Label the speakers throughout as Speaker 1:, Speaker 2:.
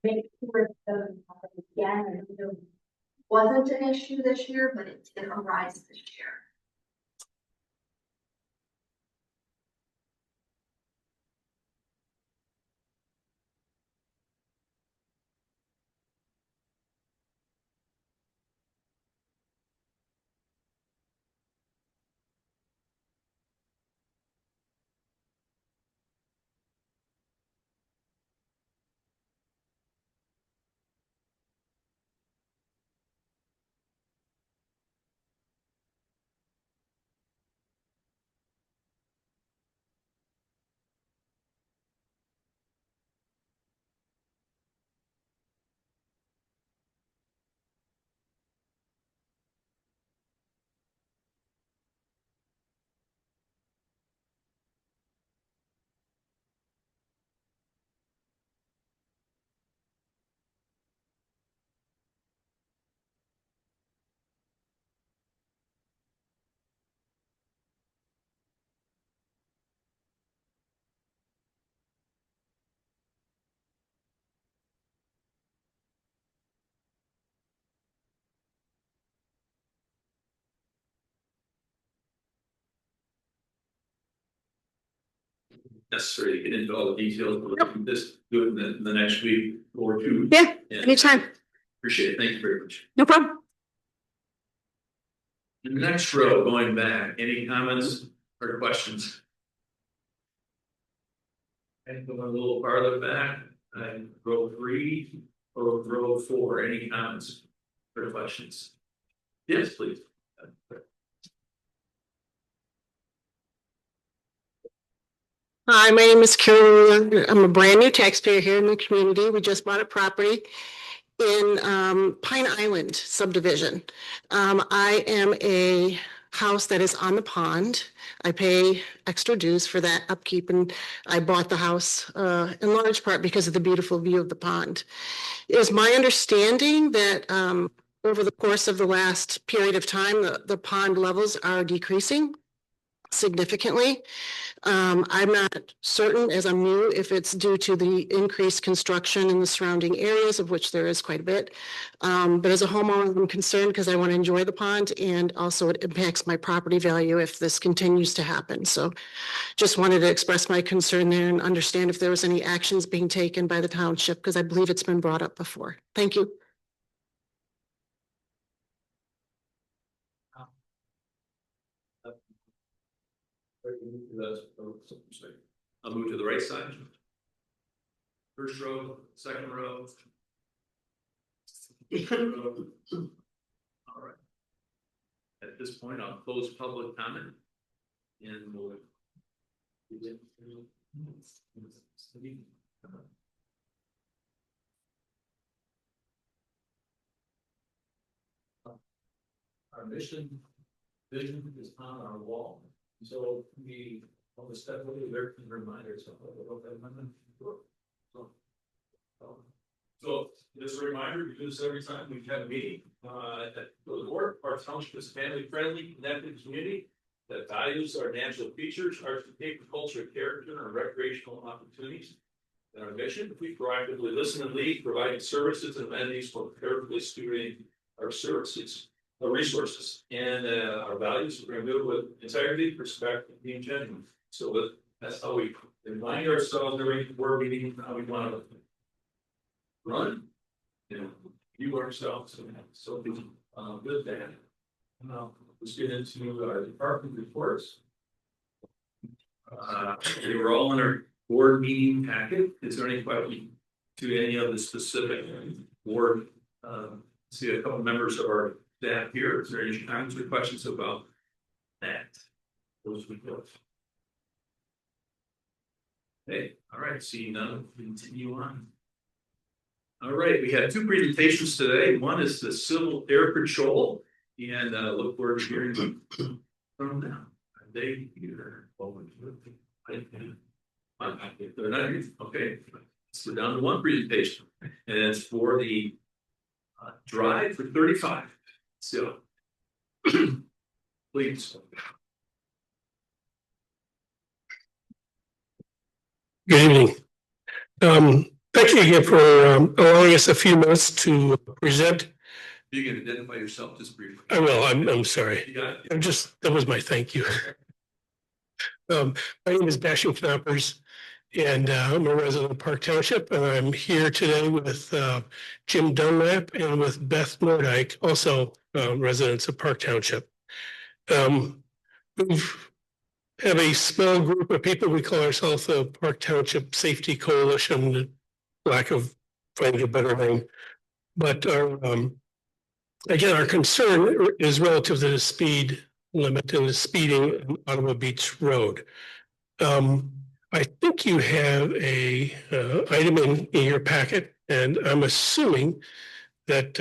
Speaker 1: make sure it doesn't happen again. And there wasn't an issue this year, but it did arise this year.
Speaker 2: Necessary to get into all the details, but we can just do it in the next week or two.
Speaker 3: Yeah, anytime.
Speaker 2: Appreciate it. Thank you very much.
Speaker 3: No problem.
Speaker 2: In the next row, going back, any comments or questions? And go a little farther back, row 3 or row 4, any comments or questions? Yes, please.
Speaker 3: Hi, my name is Carol. I'm a brand new taxpayer here in the community. We just bought a property in Pine Island subdivision. I am a house that is on the pond. I pay extra dues for that upkeep, and I bought the house in large part because of the beautiful view of the pond. It is my understanding that over the course of the last period of time, the pond levels are decreasing significantly. I'm not certain, as I'm new, if it's due to the increased construction in the surrounding areas, of which there is quite a bit. But as a homeowner, I'm concerned because I want to enjoy the pond, and also it impacts my property value if this continues to happen. So just wanted to express my concern there and understand if there was any actions being taken by the township, because I believe it's been brought up before. Thank you.
Speaker 2: I'll move to the right side. First row, second row. All right. At this point, I'll close public comment and we'll our mission vision is on our wall. So we on the step over there can remind ourselves of that amendment. So just a reminder, we do this every time we have a meeting. At the board, our township is family friendly, connected community that values our natural features, arts and culture, character, and recreational opportunities. And our mission, we proactively listen and lead, providing services and amenities for carefully stewarding our services. Resources and our values are moved with integrity, respect, and being genuine. So that's how we remind ourselves every board meeting how we want to run, view ourselves, and so good that. Now let's get into our department reports. They were all in our board meeting packet. Is there any question to any of the specific board? See a couple members of our staff here. Is there any comments or questions about that? Those we go. Okay, all right, seeing none, continue on. All right, we have two presentations today. One is the Civil Air Patrol, and look forward to hearing from them. Are they here? They're not here. Okay, so we're down to one presentation, and it's for the drive for 35. So, please.
Speaker 4: Good evening. Thank you again for allowing us a few minutes to present.
Speaker 2: You can identify yourself just briefly.
Speaker 4: I will, I'm sorry.
Speaker 2: You got it?
Speaker 4: That was my thank you. My name is Basham Knoppers, and I'm a resident of Park Township, and I'm here today with Jim Dunlap and with Beth Nordyke, also residents of Park Township. We have a small group of people. We call ourselves the Park Township Safety Coalition, lack of finding a better name. But again, our concern is relative to the speed limit and the speeding on Ottawa Beach Road. I think you have a item in your packet, and I'm assuming that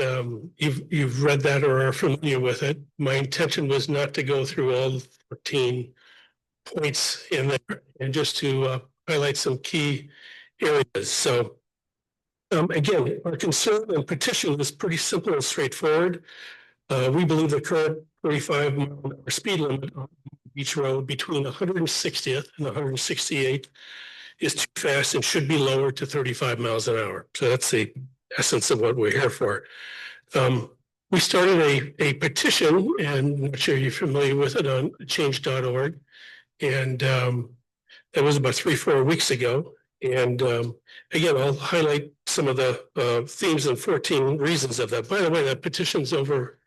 Speaker 4: you've read that or are familiar with it. My intention was not to go through all 14 points in there, and just to highlight some key areas. So again, our concern and petition is pretty simple and straightforward. We believe the current 35-mile speed limit on each road between 160th and 168th is too fast and should be lowered to 35 miles an hour. So that's the essence of what we're here for. We started a petition, and I'm not sure you're familiar with it, on change.org. And that was about 3-4 weeks ago. And again, I'll highlight some of the themes and 14 reasons of that. By the way, that petition's over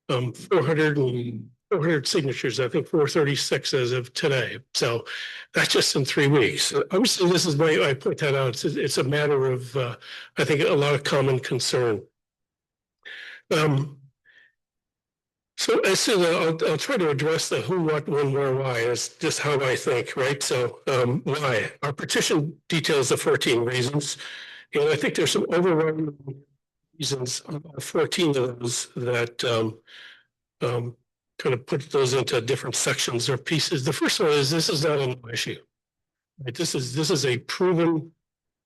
Speaker 4: 400 signatures, I think 436 as of today. So that's just in 3 weeks. Obviously, this is why I point that out. It's a matter of, I think, a lot of common concern. So I'll try to address the who, what, when, where, why. It's just how I think, right? So why? Our petition details the 14 reasons, and I think there's some overriding reasons, 14 of those, that kind of put those into different sections or pieces. The first one is this is not a new issue. Right? This is a proven,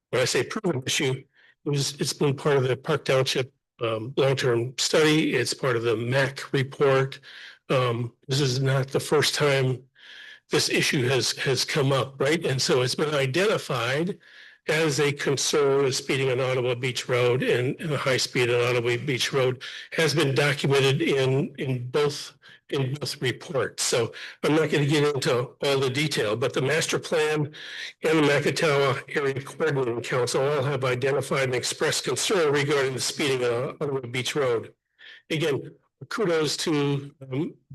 Speaker 4: when I say proven issue, it's been part of the Park Township long-term study. It's part of the MAC report. This is not the first time this issue has come up, right? And so it's been identified as a concern of speeding on Ottawa Beach Road, and the high speed on Ottawa Beach Road has been documented in both reports. So I'm not going to get into all the detail, but the master plan and the Macatawa Area Coordinating Council all have identified and expressed concern regarding the speeding on Ottawa Beach Road. Again, kudos to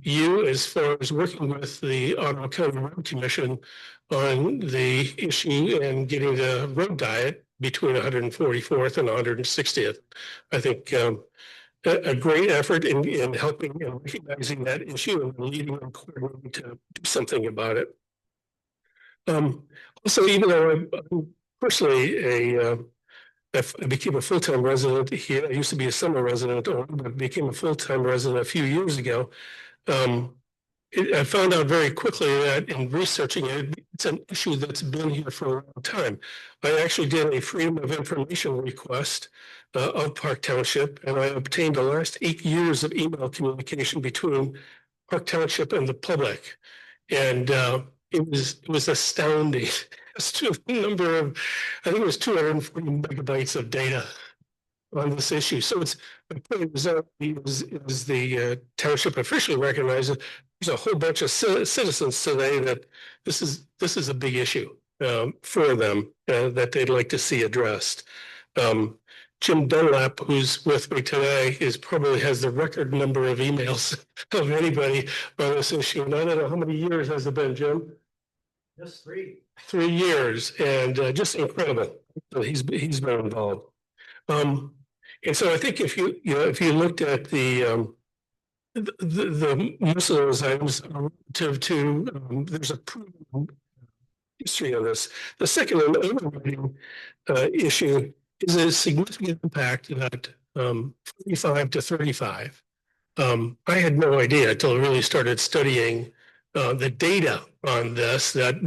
Speaker 4: you as far as working with the Ottawa County Road Commission on the issue and getting the road diet between 144th and 160th. I think a great effort in helping and recognizing that issue and leading and coordinating to do something about it. Also, even though I'm personally I became a full-time resident here. I used to be a summer resident, but became a full-time resident a few years ago. I found out very quickly that in researching it, it's an issue that's been here for a long time. I actually did a Freedom of Information request of Park Township, and I obtained the last 8 years of email communication between Park Township and the public. And it was astounding as to the number of, I think it was 240 megabytes of data on this issue. So it's, my point is that is the township officially recognizes there's a whole bunch of citizens today that this is a big issue for them that they'd like to see addressed. Jim Dunlap, who's with me today, probably has the record number of emails of anybody on this issue. And I don't know how many years has it been, Jim?
Speaker 5: Just 3.
Speaker 4: 3 years, and just incredible. He's been involved. And so I think if you looked at the most of those items relative to there's a proven history of this. The second and overriding issue is a significant impact that 45 to 35. I had no idea until I really started studying the data on this, that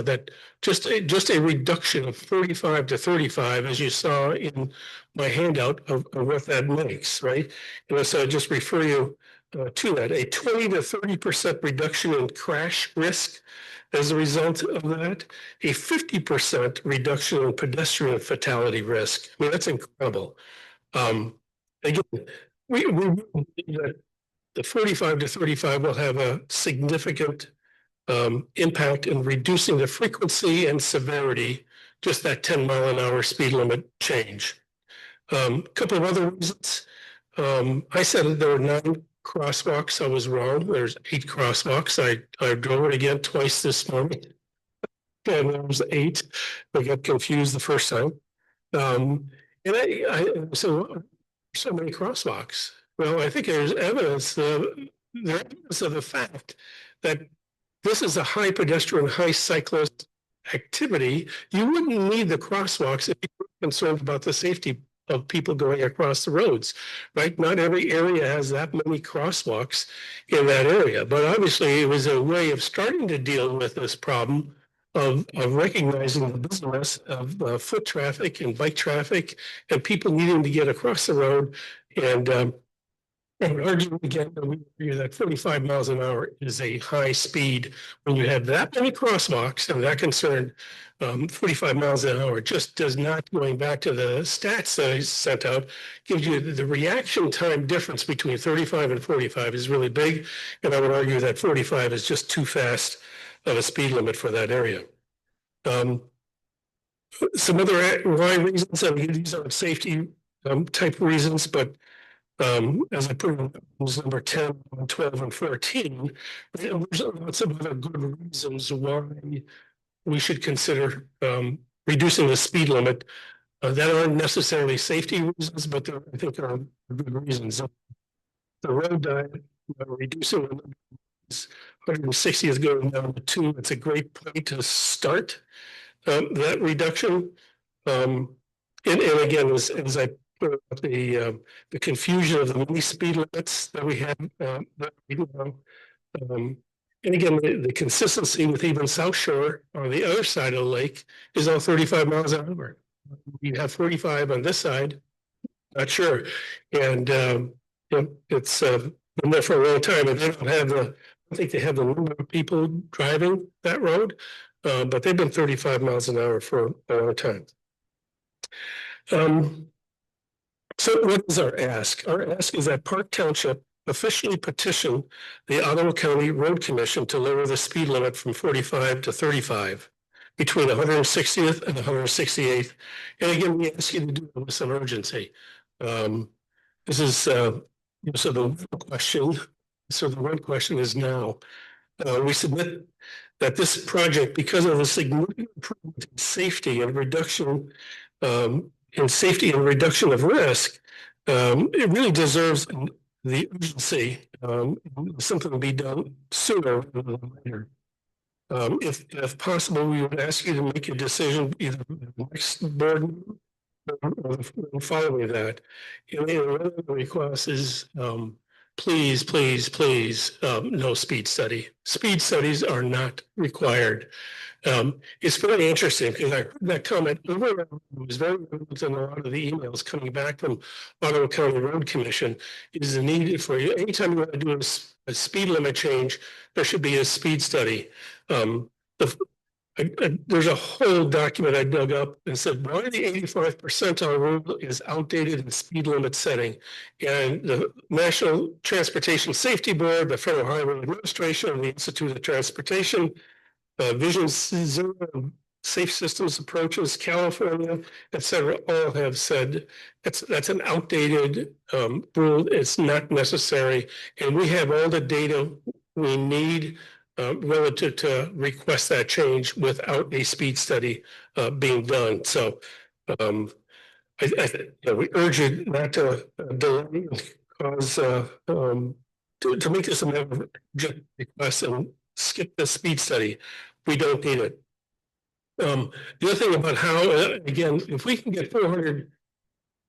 Speaker 4: that just a reduction of 45 to 35, as you saw in my handout of what that makes, right? And so I just refer you to that, a 20 to 30% reduction in crash risk as a result of that, a 50% reduction in pedestrian fatality risk. I mean, that's incredible. Again, we believe that the 45 to 35 will have a significant impact in reducing the frequency and severity, just that 10-mile-an-hour speed limit change. Couple of other reasons. I said that there were 9 crosswalks. I was wrong. There's 8 crosswalks. I drove it again twice this morning. And there was 8. I got confused the first time. So many crosswalks. Well, I think there's evidence of the fact that this is a high pedestrian, high cyclist activity. You wouldn't need the crosswalks if you were concerned about the safety of people going across the roads, right? Not every area has that many crosswalks in that area, but obviously it was a way of starting to deal with this problem of recognizing the business of foot traffic and bike traffic and people needing to get across the road. And I would argue again that we agree that 45 miles an hour is a high speed when you have that many crosswalks and that concern. 45 miles an hour just does not, going back to the stats that I sent out, gives you the reaction time difference between 35 and 45 is really big. And I would argue that 45 is just too fast of a speed limit for that area. Some other why reasons, I mean, these are safety type reasons, but as I put in number 10, 12, and 14, there's lots of other good reasons why we should consider reducing the speed limit that aren't necessarily safety reasons, but I think are good reasons. The road diet, reducing 160 is going down to 2. It's a great point to start that reduction. And again, as I put up the confusion of the many speed limits that we have, and again, the consistency with even South Shore on the other side of the lake is all 35 miles an hour. You have 45 on this side, not sure. And it's been there for a long time. And they don't have I think they have the number of people driving that road, but they've been 35 miles an hour for a long time. So what is our ask? Our ask is that Park Township officially petition the Ottawa County Road Commission to lower the speed limit from 45 to 35 between 160th and 168th. And again, we ask you to do it with some urgency. This is so the question. So the one question is now. We submit that this project, because of the significant improvement in safety and reduction of risk, it really deserves the urgency, something to be done sooner rather than later. If possible, we would ask you to make a decision either the next board meeting or following that. And the request is please, no speed study. Speed studies are not required. It's very interesting because I heard that comment over and was very relevant in a lot of the emails coming back from Ottawa County Road Commission. Is the need for you anytime you want to do a speed limit change, there should be a speed study. There's a whole document I dug up and said why the 85th percentile rule is outdated in speed limit setting. And the National Transportation Safety Board, the Federal Highway Administration, and the Institute of Transportation, Vision Zero, Safe Systems Approaches, California, et cetera, all have said that's an outdated rule. It's not necessary. And we have all the data we need relative to request that change without a speed study being done. So we urge you not to delay cause to make this a matter of urgent request and skip the speed study. We don't need it. The other thing about how, again, if we can get 400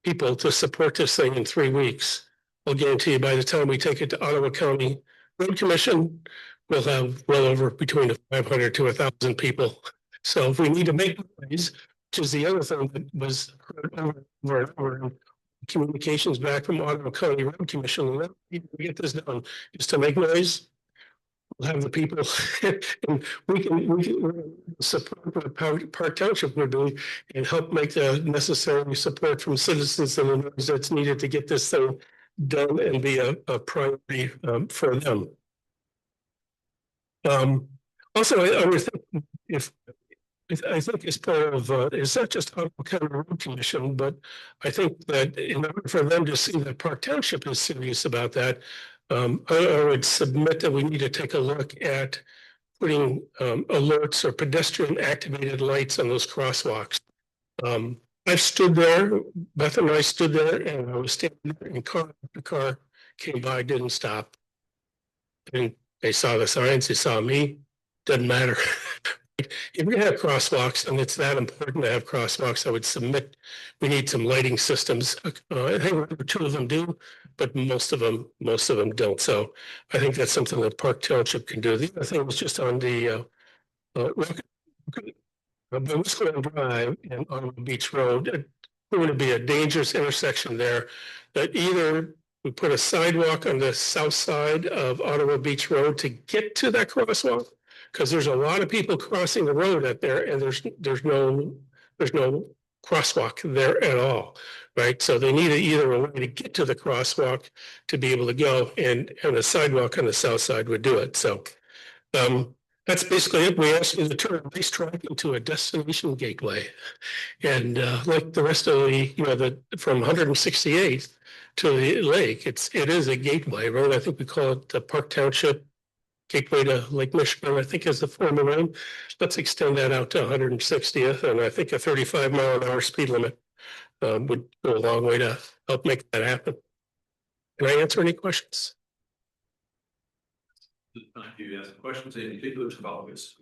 Speaker 4: people to support this thing in 3 weeks, I'll guarantee you by the time we take it to Ottawa County Road Commission, we'll have well over between 500 to 1,000 people. So if we need to make noise, which is the other thing that was heard over and over, communications back from Ottawa County Road Commission, and let people get this done, just to make noise. We'll have the people, and we can support what Park Township would do and help make the necessary support from citizens and the noise that's needed to get this thing done and be a priority for them. Also, I would think if I think as part of it's not just Ottawa County Road Commission, but I think that in order for them to see that Park Township is serious about that, I would submit that we need to take a look at putting alerts or pedestrian activated lights on those crosswalks. I've stood there, Beth and I stood there, and I was standing there, and the car came by, didn't stop. And they saw the signs, they saw me, doesn't matter. If we have crosswalks, and it's that important to have crosswalks, I would submit we need some lighting systems. I think 2 of them do, but most of them don't. So I think that's something that Park Township can do. The other thing was just on the Westland Drive and Ottawa Beach Road. It's going to be a dangerous intersection there. That either we put a sidewalk on the south side of Ottawa Beach Road to get to that crosswalk, because there's a lot of people crossing the road out there, and there's no crosswalk there at all, right? So they need either a way to get to the crosswalk to be able to go, and a sidewalk on the south side would do it. So that's basically it. We asked you to turn a racetrack into a destination gateway, and like the rest of the, from 168th to the lake, it is a gateway road. I think we call it the Park Township Gateway to Lake Michigan, I think, is the former name. Let's extend that out to 160th, and I think a 35-mile-an-hour speed limit would go a long way to help make that happen. Can I answer any questions?
Speaker 2: If you ask questions, any particular about this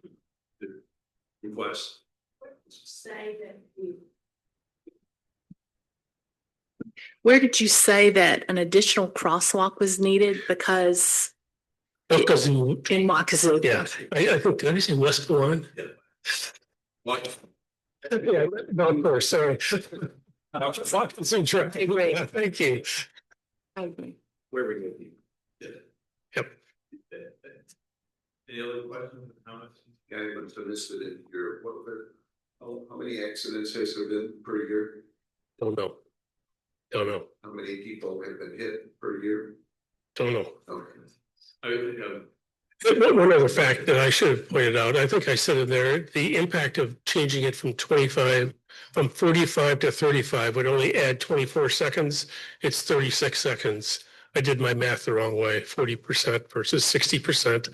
Speaker 2: request.
Speaker 6: Where did you say that an additional crosswalk was needed? Because
Speaker 4: Because
Speaker 6: in Moccasin.
Speaker 4: yeah, I think, did I say West Lawn?
Speaker 2: What?
Speaker 4: Yeah, no, of course, sorry.
Speaker 6: Great.
Speaker 4: Thank you.
Speaker 6: I agree.
Speaker 2: Where we go. Yeah.
Speaker 4: Yep.
Speaker 2: Any other questions, comments?
Speaker 7: Yeah, but so this is in your, how many accidents has there been per year?
Speaker 4: Don't know.
Speaker 7: How many people have been hit per year?
Speaker 4: Don't know.
Speaker 7: Okay.
Speaker 2: I think
Speaker 4: One other fact that I should have pointed out, I think I said in there, the impact of changing it from 45 to 35 would only add 24 seconds. It's 36 seconds. I did my math the wrong way, 40% versus 60%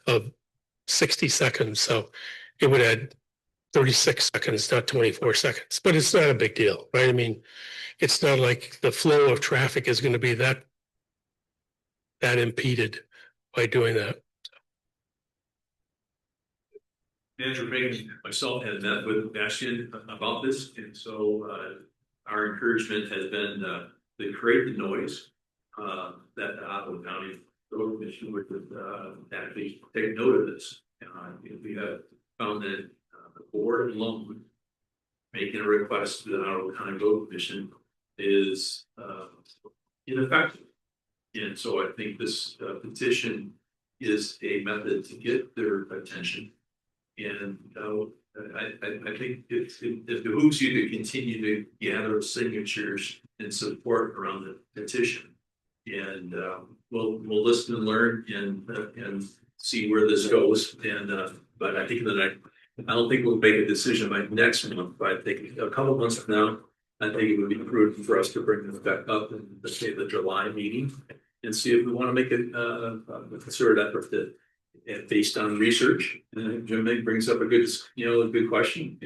Speaker 4: of 60 seconds. So it would add 36 seconds, not 24 seconds, but it's not a big deal, right? I mean, it's not like the flow of traffic is going to be that impeded by doing that.
Speaker 2: Manager Reagan, myself had met with Bastian about this, and so our encouragement has been to create the noise that the Ottawa County Road Commission would actually take note of this. We have found that the board alone making a request to the Ottawa County Road Commission is ineffective. And so I think this petition is a method to get their attention. And I think it behooves you to continue to gather signatures and support around the petition. And we'll listen and learn and see where this goes. And but I think that I don't think we'll make a decision by next month, but I think a couple months from now, I think it would be prudent for us to bring this back up in the July meeting and see if we want to make a concerted effort to, and based on research. Jim brings up a good question.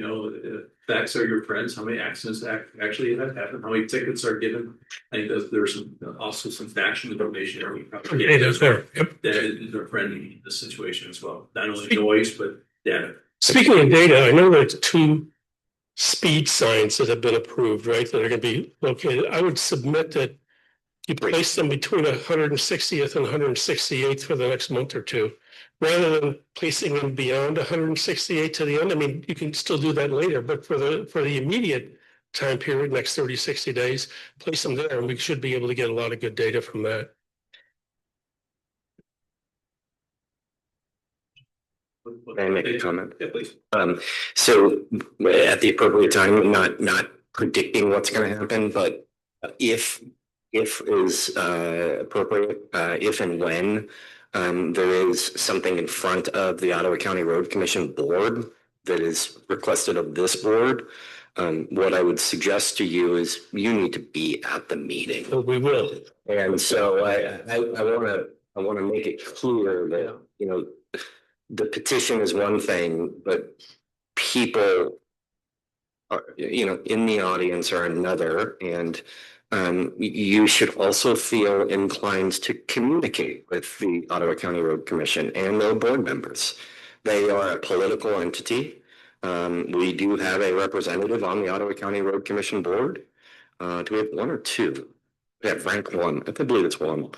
Speaker 2: Facts are your friends. How many accidents actually have happened? How many tickets are given? I think there's also some factual information there. We probably get
Speaker 4: there. Yep.
Speaker 2: That is our friend in this situation as well. Not only noise, but data.
Speaker 4: Speaking of data, I know there's 2 speed signs that have been approved, right? That are going to be located. I would submit that you place them between 160th and 168th for the next month or 2, rather than placing them beyond 168 to the end. I mean, you can still do that later, but for the immediate time period, next 30, 60 days, place them there, and we should be able to get a lot of good data from that.
Speaker 8: May I make a comment?
Speaker 2: Yeah, please.
Speaker 8: So at the appropriate time, not predicting what's going to happen, but if is appropriate, if and when there is something in front of the Ottawa County Road Commission board that is requested of this board, what I would suggest to you is you need to be at the meeting.
Speaker 4: But we will.
Speaker 8: And so I want to make it clear that, you know, the petition is one thing, but people are, you know, in the audience are another, and you should also feel inclined to communicate with the Ottawa County Road Commission and their board members. They are a political entity. We do have a representative on the Ottawa County Road Commission board. Do we have one or two? Yeah, rank one. I believe it's one.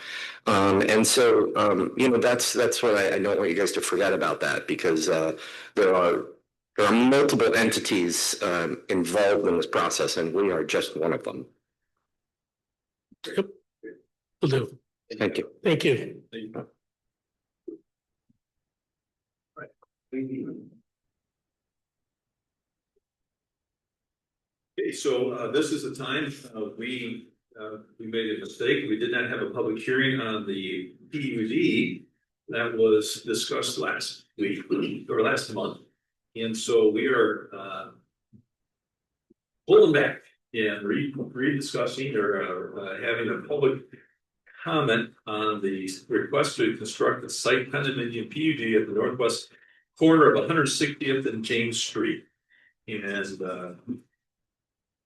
Speaker 8: And so, you know, that's what I don't want you guys to forget about that, because there are multiple entities involved in this process, and we are just one of them.
Speaker 4: Yep. Will do.
Speaker 8: Thank you.
Speaker 4: Thank you.
Speaker 2: Okay, so this is the time we made a mistake. We did not have a public hearing on the PUD that was discussed last week or last month. And so we are pulling back and rediscussing or having a public comment on the request to construct a site condominium PUD at the northwest corner of 160th and James Street. And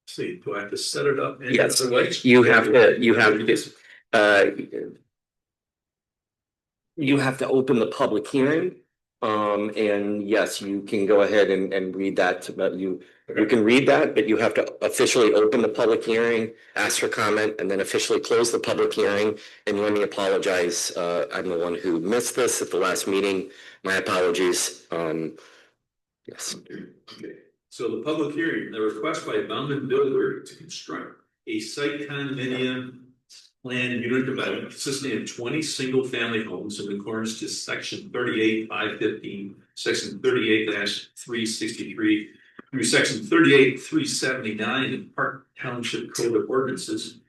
Speaker 2: see, do I have to set it up?
Speaker 8: Yes, you have to open the public hearing. And yes, you can go ahead and read that, but you can read that, but you have to officially open the public hearing, ask for comment, and then officially close the public hearing. And let me apologize. I'm the one who missed this at the last meeting. My apologies. Yes.
Speaker 2: Okay. So the public hearing, the request by Bauman Builder to construct a site condominium land unit development consisting of 20 single-family homes in accordance to section 38-515, section 38-363 through section 38-379 in Park Township Code of Ordinances.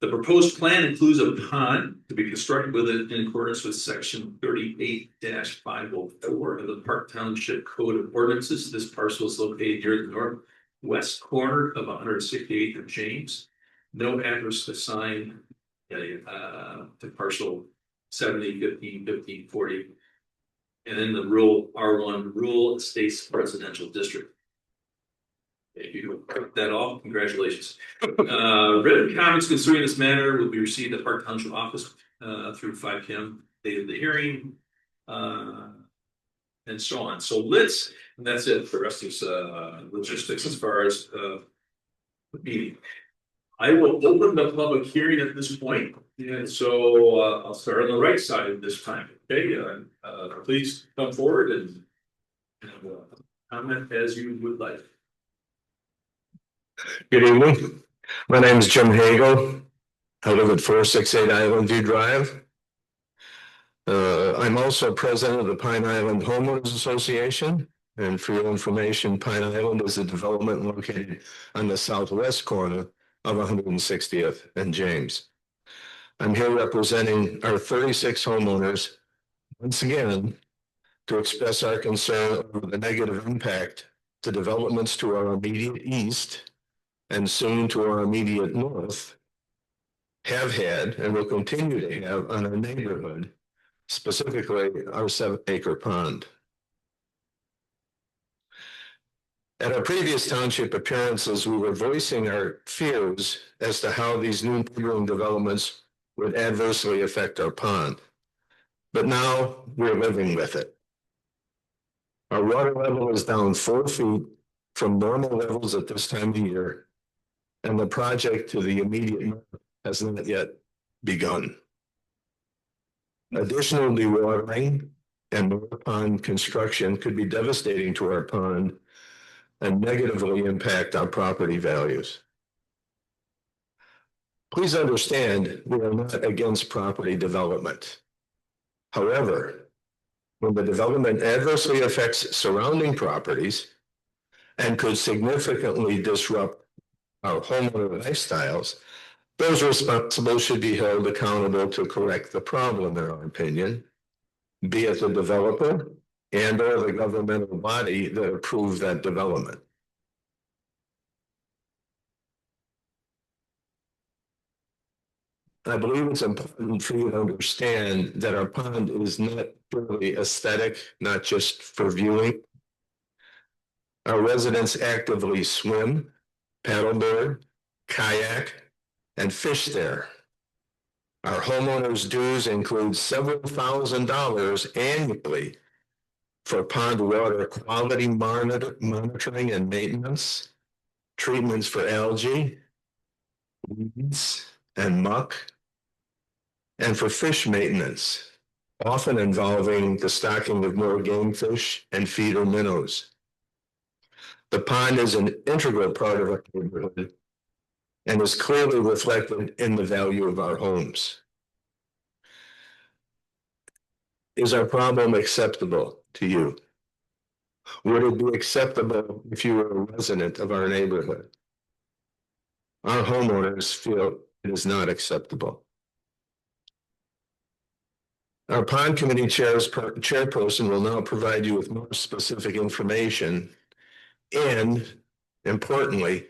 Speaker 2: The proposed plan includes a pond to be constructed within in accordance with section 38-504 of the Park Township Code of Ordinances. This parcel is located near the northwest corner of 168th and James. No address assigned to parcel 70, 15, 15, 40. And then the rural R1 rural estates residential district. If you cut that off, congratulations. Written comments concerning this matter will be received at Park Township office through 5 p.m. date of the hearing, and so on. So and that's it for the rest of logistics as far as the meeting. I will open the public hearing at this point, and so I'll start on the right side this time. Okay, please come forward and comment as you would like.
Speaker 9: Good evening. My name is Jim Hagel. I live at 468 Island View Drive. I'm also president of the Pine Island Homeowners Association. And for your information, Pine Island is a development located on the southwest corner of 160th and James. I'm here representing our 36 homeowners, once again, to express our concern over the negative impact to developments to our immediate east and soon to our immediate north have had and will continue to have on our neighborhood, specifically our 7-acre pond. At our previous township appearances, we were voicing our fears as to how these new neighboring developments would adversely affect our pond. But now we're living with it. Our water level is down 4 feet from normal levels at this time of year, and the project to the immediate north has not yet begun. Additional dewatering and more pond construction could be devastating to our pond, and negatively impact our property values. Please understand, we are not against property development. However, when the development adversely affects surrounding properties and could significantly disrupt our homeowner lifestyles, those responsible should be held accountable to correct the problem, in our opinion, be it the developer and or the governmental body that approves that development. I believe it's important for you to understand that our pond is not purely aesthetic, not just for viewing. Our residents actively swim, paddleboard, kayak, and fish there. Our homeowners' dues include several $1,000s annually for pond water quality monitoring and maintenance, treatments for algae, weeds, and muck, and for fish maintenance, often involving the stocking of more game fish and feeder minnows. The pond is an integral part of our neighborhood and is clearly reflected in the value of our homes. Is our problem acceptable to you? Would it be acceptable if you were a resident of our neighborhood? Our homeowners feel it is not acceptable. Our pond committee chairperson will now provide you with more specific information and, importantly,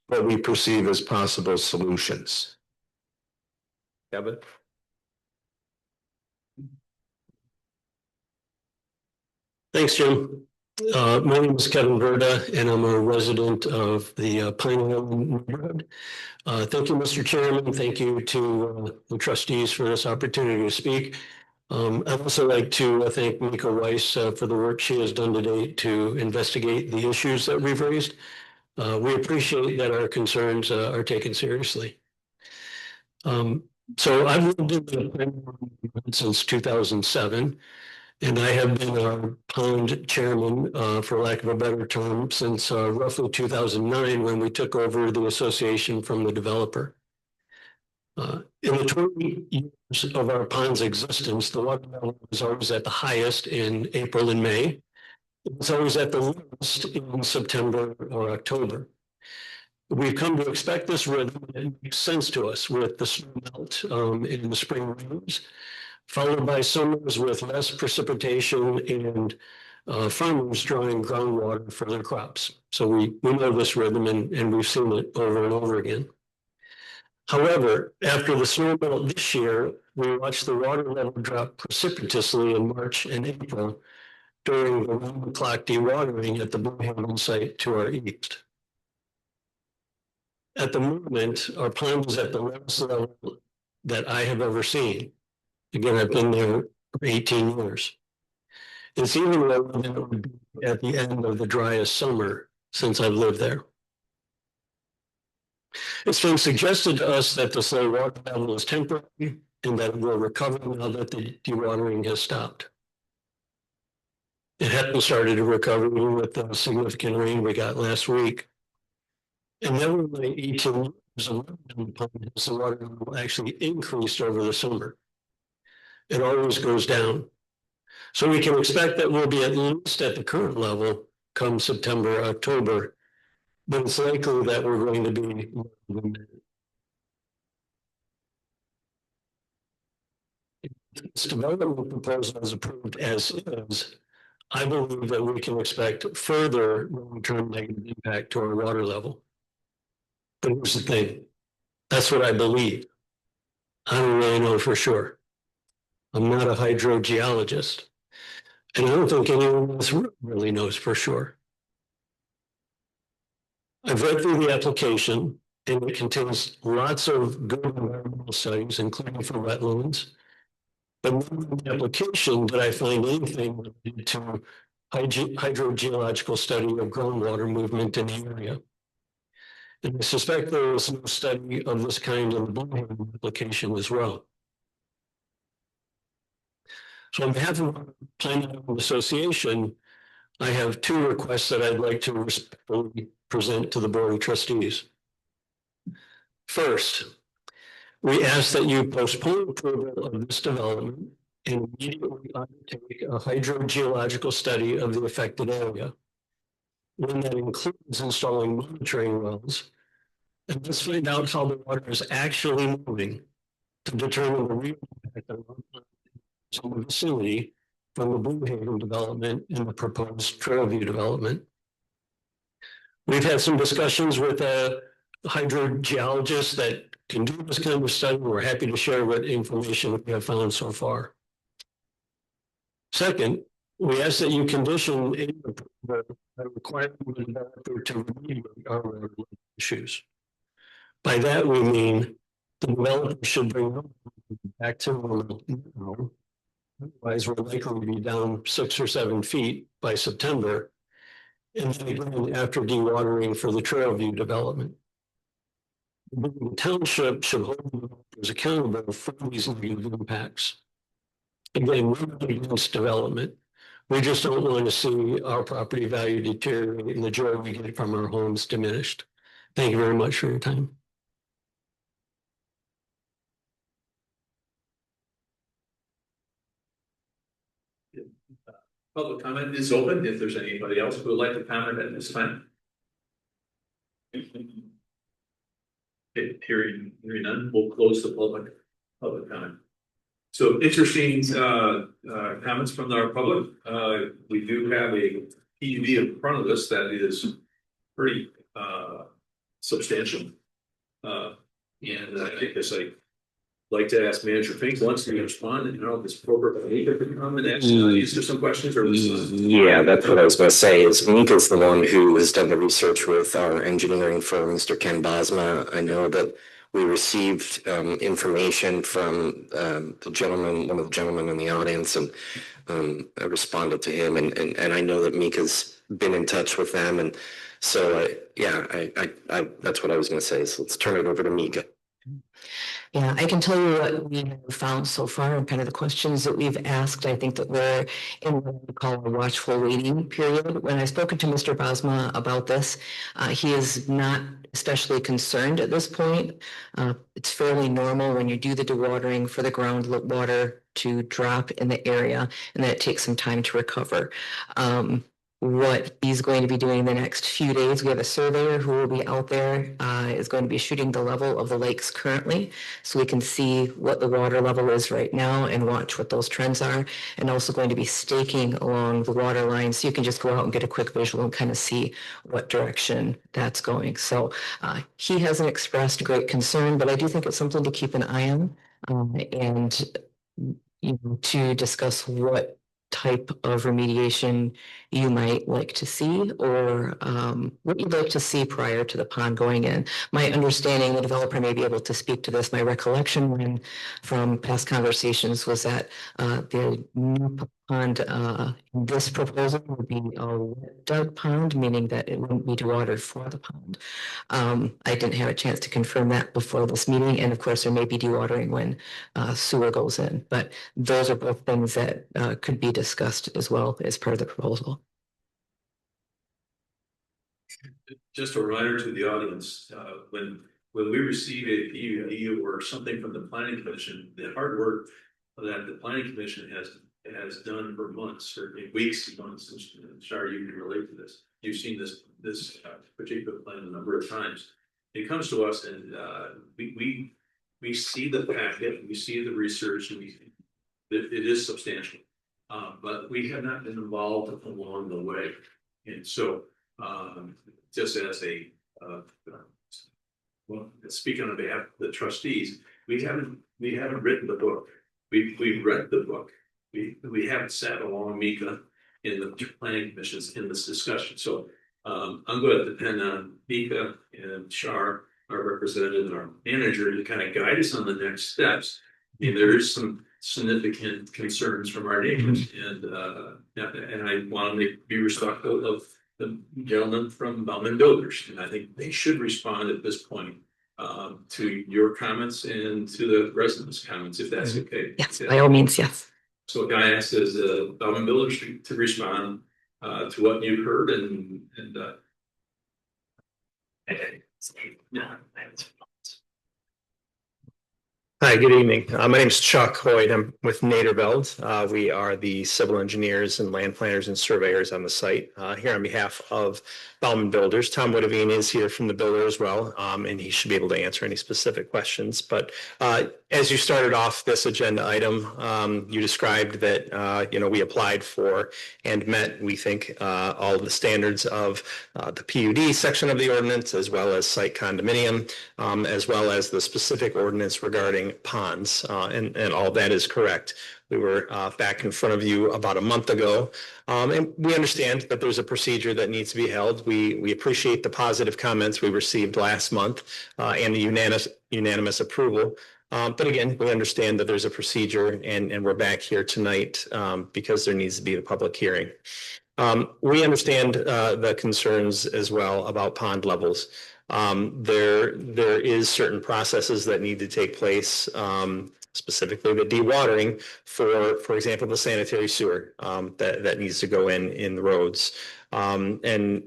Speaker 9: what we perceive as possible solutions. Kevin?
Speaker 10: Thanks, Jim. My name is Kevin Verda, and I'm a resident of the Pine Island neighborhood. Thank you, Mr. Chairman. Thank you to the trustees for this opportunity to speak. I'd also like to thank Mika Weiss for the work she has done today to investigate the issues that we've raised. We appreciate that our concerns are taken seriously. So I've lived in the Pine Island since 2007. And I have been our pond chairman, for lack of a better term, since roughly 2009 when we took over the association from the developer. In the 20 years of our pond's existence, the water level was always at the highest in April and May. It was always at the lowest in September or October. We've come to expect this rhythm, and it makes sense to us with the snow melt in the spring rains, followed by summers with less precipitation and farmers drawing groundwater for their crops. So we know this rhythm and we've seen it over and over again. However, after the snow melt this year, we watched the water level drop precipitously in March and April during the round-the-clock dewatering at the Blue Haven site to our east. At the moment, our pond is at the lowest level that I have ever seen. Again, I've been there for 18 years. It's even lower than it would be at the end of the driest summer since I've lived there. It's been suggested to us that the low water level is temporary and that it will recover now that the dewatering has stopped. It hadn't started to recover even with the significant rain we got last week. And then in the 18 years of the pond, the water level actually increased over the summer. It always goes down. So we can expect that we'll be at least at the current level come September, October, but it's likely that we're going to be lower than that. If this development proposal is approved as is, I believe that we can expect further long-term negative impact to our water level. But here's the thing, that's what I believe. I don't really know for sure. I'm not a hydrogeologist, and I don't think anyone in this room really knows for sure. I've read through the application, and it contains lots of good environmental studies, including for wetlands. But not in the application did I find anything related to hydrogeological study of groundwater movement in the area. And I suspect there was no study of this kind in the Blue Haven application as well. So on behalf of the Pine Island Association, I have two requests that I'd like to respectfully present to the Board of Trustees. First, we ask that you postpone approval of this development and immediately undertake a hydrogeological study of the affected area. One that includes installing monitoring wells. And let's find out how the water is actually moving to determine the real impact on the facility from the Blue Haven development and the proposed Trailview development. We've had some discussions with hydrogeologists that can do this kind of study. We're happy to share what information we have found so far. Second, we ask that you condition the requirement of the developer to remediate our issues. By that, we mean the developer should bring back to normal. Otherwise, we're likely to be down 6 or 7 feet by September. And then again, after dewatering for the Trailview development. The township should hold developers accountable for these negative impacts. Again, we're not against development. We just don't want to see our property value deteriorate and the joy we get from our homes diminished. Thank you very much for your time.
Speaker 2: Public comment is open if there's anybody else who would like to comment at this time. Hearing none, we'll close the public comment. So interesting comments from our public. We do have a PUD in front of us that is pretty substantial. And I guess I'd like to ask Manager Fink once to respond, and I don't know if it's appropriate for me to come and answer some questions or.
Speaker 8: Yeah, that's what I was going to say. Is Mika's the one who has done the research with our engineering firm, Mr. Ken Bosma. I know that we received information from the gentleman, one of the gentlemen in the audience, and I responded to him, and I know that Mika's been in touch with them, and so yeah, I that's what I was going to say. So let's turn it over to Mika.
Speaker 11: Yeah, I can tell you what we have found so far and kind of the questions that we've asked. I think that we're in what we call a watchful waiting period. When I spoken to Mr. Bosma about this, he is not especially concerned at this point. It's fairly normal when you do the dewatering for the groundwater to drop in the area, and then it takes some time to recover. What he's going to be doing the next few days, we have a surveyor who will be out there, is going to be shooting the level of the lakes currently, so we can see what the water level is right now and watch what those trends are, and also going to be staking along the water line, so you can just go out and get a quick visual and kind of see what direction that's going. So he hasn't expressed great concern, but I do think it's something to keep an eye on, and to discuss what type of remediation you might like to see, or what you'd like to see prior to the pond going in. My understanding, the developer may be able to speak to this. My recollection from past conversations was that the new pond, this proposal would be a wet dug pond, meaning that it wouldn't be dewatered for the pond. I didn't have a chance to confirm that before this meeting, and of course there may be dewatering when sewer goes in, but those are both things that could be discussed as well as part of the proposal.
Speaker 2: Just a reminder to the audience, when we receive a PUD or something from the planning commission, the hard work that the planning commission has done for months or weeks and months, and Shar, you can relate to this. You've seen this particular plan a number of times. It comes to us and we see the packet, we see the research, and it is substantial, but we have not been involved along the way, and so just as well, speaking on behalf of the trustees, we haven't written the book. We've read the book. We haven't sat along Mika in the planning commissions in this discussion. So I'm going to depend on Mika and Shar, our representative and our manager, to kind of guide us on the next steps. I mean, there is some significant concerns from our neighbors, and I want to be respectful of the gentleman from Bauman Builders, and I think they should respond at this point to your comments and to the residents' comments, if that's okay.
Speaker 11: Yes, by all means, yes.
Speaker 2: So I asked as Bauman Builders to respond, to what you've heard
Speaker 12: Hi, good evening. My name is Chuck Hoyt. I'm with Naderveld. We are the civil engineers and land planners and surveyors on the site. Here on behalf of Bauman Builders, Tom Woodavine is here from the builder as well, and he should be able to answer any specific questions. But as you started off this agenda item, you described that we applied for and met, we think, all of the standards of the PUD section of the ordinance, as well as site condominium, as well as the specific ordinance regarding ponds, and all that is correct. We were back in front of you about a month ago, and we understand that there's a procedure that needs to be held. We appreciate the positive comments we received last month and the unanimous approval. But again, we understand that there's a procedure, and we're back here tonight because there needs to be a public hearing. We understand the concerns as well about pond levels. There is certain processes that need to take place, specifically the dewatering for example, the sanitary sewer that needs to go in the roads. And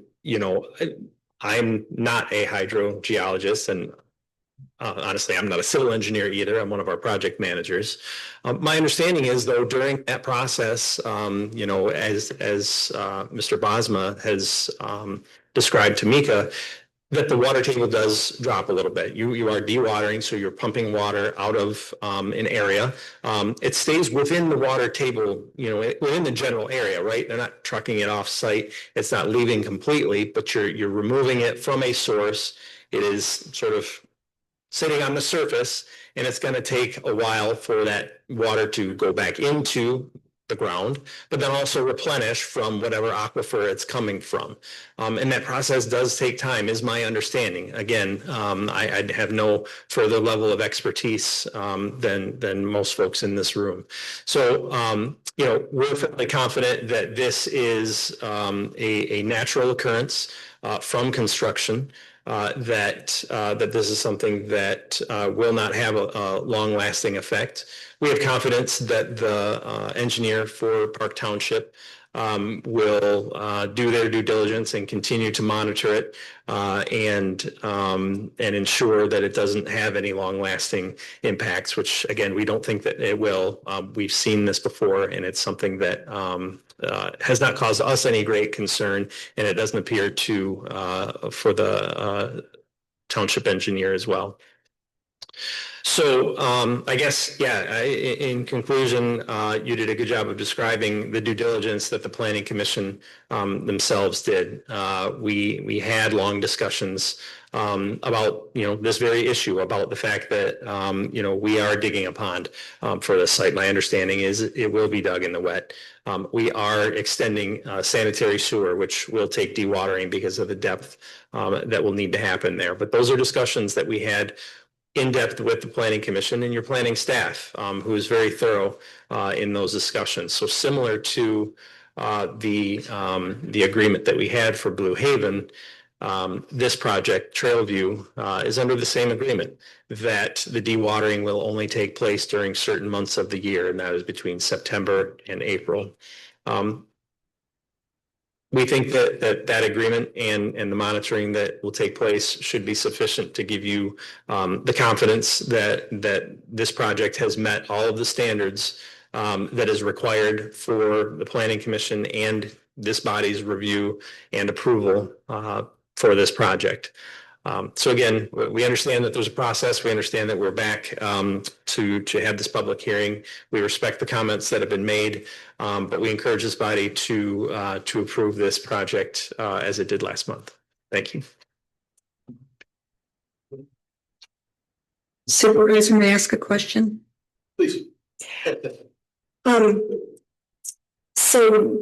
Speaker 12: I'm not a hydrogeologist, and honestly, I'm not a civil engineer either. I'm one of our project managers. My understanding is, though, during that process, as Mr. Bosma has described to Mika, that the water table does drop a little bit. You are dewatering, so you're pumping water out of an area. It stays within the water table, within the general area, right? They're not trucking it off site. It's not leaving completely, but you're removing it from a source. It is sort of sitting on the surface, and it's going to take a while for that water to go back into the ground, but then also replenish from whatever aquifer it's coming from. And that process does take time, is my understanding. Again, I have no further level of expertise than most folks in this room. So, we're fairly confident that this is a natural occurrence from construction. That this is something that will not have a long-lasting effect. We have confidence that the engineer for Park Township will do their due diligence and continue to monitor it and ensure that it doesn't have any long-lasting impacts, which again, we don't think that it will. We've seen this before, and it's something that has not caused us any great concern, and it doesn't appear to for the township engineer as well. So I guess, in conclusion, you did a good job of describing the due diligence that the Planning Commission themselves did. We had long discussions about, this very issue, about the fact that, we are digging a pond for the site. My understanding is it will be dug in the wet. We are extending sanitary sewer, which will take dewatering because of the depth that will need to happen there. But those are discussions that we had in depth with the Planning Commission and your planning staff, who is very thorough in those discussions. So similar to the agreement that we had for Blue Haven, this project, Trailview, is under the same agreement, that the dewatering will only take place during certain months of the year, and that is between September and April. We think that agreement and the monitoring that will take place should be sufficient to give you the confidence that this project has met all of the standards that is required for the Planning Commission and this body's review and approval for this project. So again, we understand that there's a process. We understand that we're back to have this public hearing. We respect the comments that have been made, but we encourage this body to approve this project as it did last month. Thank you.
Speaker 13: Supervisor, may I ask a question?
Speaker 2: please.
Speaker 13: So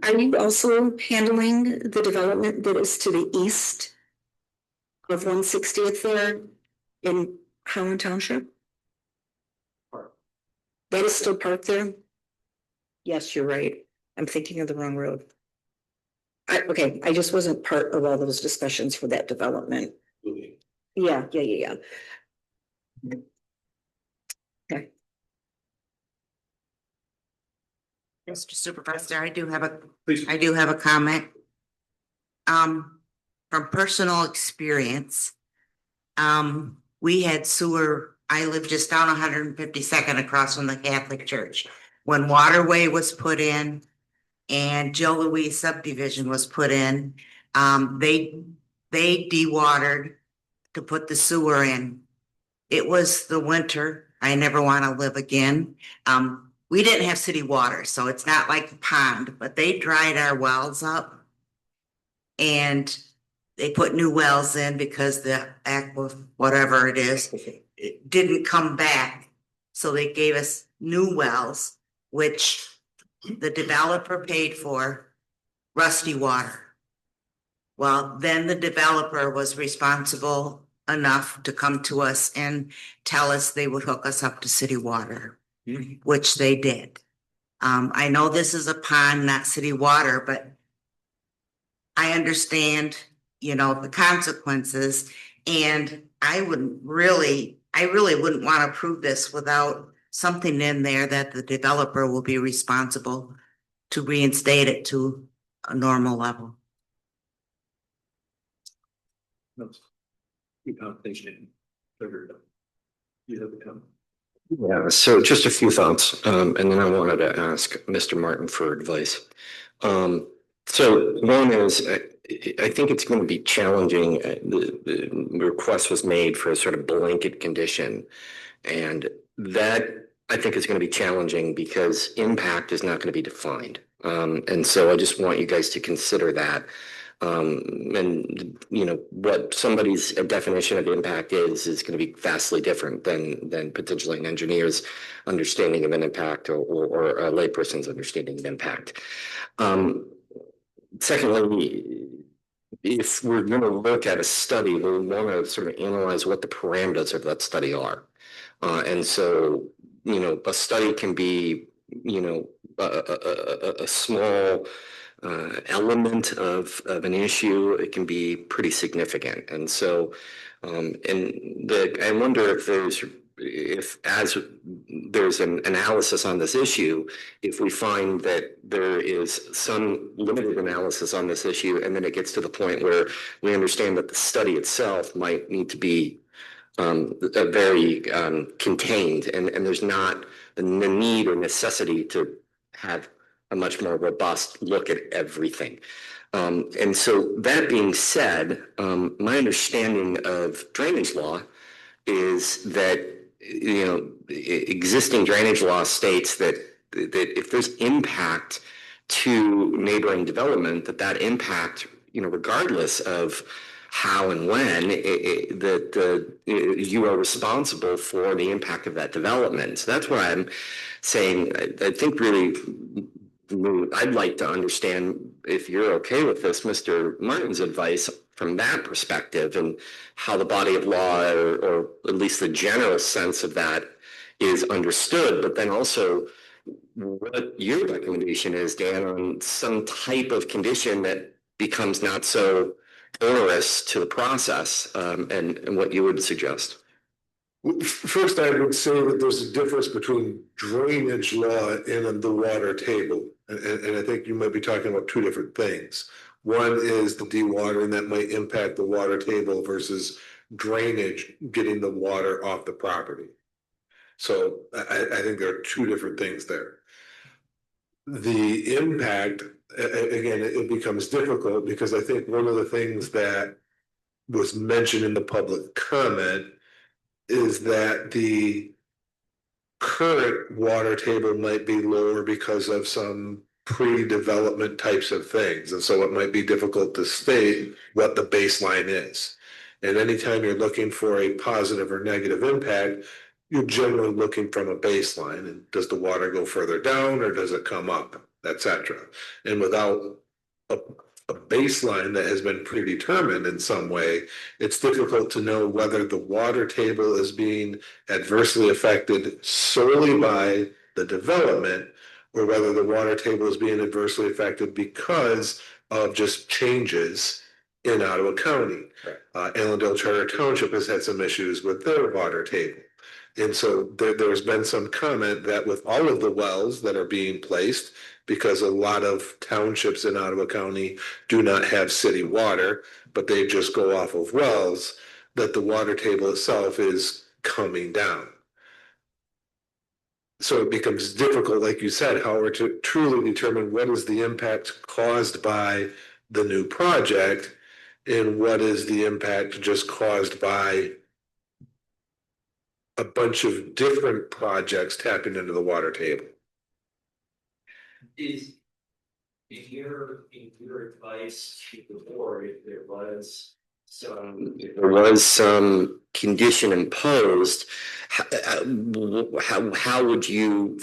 Speaker 13: are you also handling the development that is to the east of 160th there in Howland Township? That is still parked there? Yes, you're right. I'm thinking of the wrong road. Okay, I just wasn't part of all those discussions for that development. Yeah. Okay.
Speaker 14: Mr. Supervisor, I do have
Speaker 2: Please.
Speaker 14: a comment. From personal experience, we had sewer, I lived just down 152nd across from the Catholic Church. When Waterway was put in and Joe Louise subdivision was put in, they dewatered to put the sewer in. It was the winter. I never want to live again. We didn't have city water, so it's not like a pond, but they dried our wells up. And they put new wells in because the aqua, whatever it is, it didn't come back. So they gave us new wells, which the developer paid for, rusty water. Well, then the developer was responsible enough to come to us and tell us they would hook us up to city water, which they did. I know this is a pond, not city water, but I understand, the consequences, and I really wouldn't want to approve this without something in there that the developer will be responsible to reinstate it to a normal level.
Speaker 8: Yeah, so just a few thoughts, and then I wanted to ask Mr. Martin for advice. So one is, I think it's going to be challenging. The request was made for a sort of blanket condition, and that I think is going to be challenging because impact is not going to be defined. And so I just want you guys to consider that. And what somebody's definition of impact is going to be vastly different than potentially an engineer's understanding of an impact or a layperson's understanding of impact. Secondly, if we're going to look at a study, we want to sort of analyze what the parameters of that study are. And so, a study can be, a small element of an issue. It can be pretty significant. And so, I wonder if as there's an analysis on this issue, if we find that there is some limited analysis on this issue, and then it gets to the point where we understand that the study itself might need to be very contained, and there's not the need or necessity to have a much more robust look at everything. And so that being said, my understanding of drainage law is that existing drainage law states that if there's impact to neighboring development, that impact, regardless of how and when, that you are responsible for the impact of that development. So that's why I'm saying, I think really, I'd like to understand, if you're okay with this, Mr. Martin's advice from that perspective, and how the body of law, or at least the general sense of that, is understood, but then also what your recommendation is, Dan, on some type of condition that becomes not so onerous to the process, and what you would suggest.
Speaker 7: First, I would say that there's a difference between drainage law and the water table. And I think you might be talking about two different things. One is the dewatering that might impact the water table versus drainage, getting the water off the property. So I think there are two different things there. The impact, again, it becomes difficult because I think one of the things that was mentioned in the public comment is that the current water table might be lower because of some pre-development types of things. And so it might be difficult to state what the baseline is. And anytime you're looking for a positive or negative impact, you're generally looking from a baseline. And does the water go further down or does it come up, etc. And without a baseline that has been predetermined in some way, it's difficult to know whether the water table is being adversely affected solely by the development, or whether the water table is being adversely affected because of just changes in Ottawa County. Allendale Charter Township has had some issues with their water table. And so there's been some comment that with all of the wells that are being placed, because a lot of townships in Ottawa County do not have city water, but they just go off of wells, that the water table itself is coming down. So it becomes difficult, like you said, Howard, to truly determine what is the impact caused by the new project and what is the impact just caused by a bunch of different projects tapping into the water table.
Speaker 8: Is in your advice to the board, if there was some condition imposed, how would you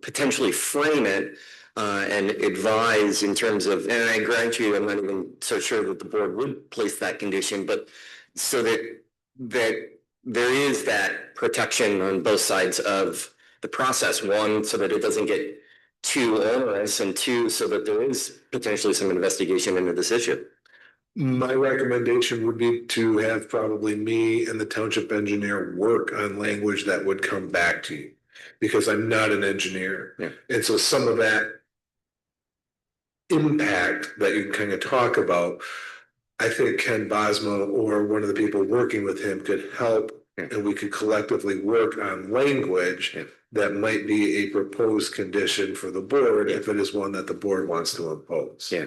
Speaker 8: potentially frame it and advise in terms of, and I grant you, I'm not even so sure that the board would place that condition, but so that there is that protection on both sides of the process. One, so that it doesn't get too onerous, and two, so that there is potentially some investigation into this issue.
Speaker 7: My recommendation would be to have probably me and the township engineer work on language that would come back to you, because I'm not an engineer.
Speaker 8: Yeah.
Speaker 7: And so some of that impact that you kind of talk about, I think Ken Bosma or one of the people working with him could help, and we could collectively work on language that might be a proposed condition for the board if it is one that the board wants to impose.
Speaker 8: Yeah,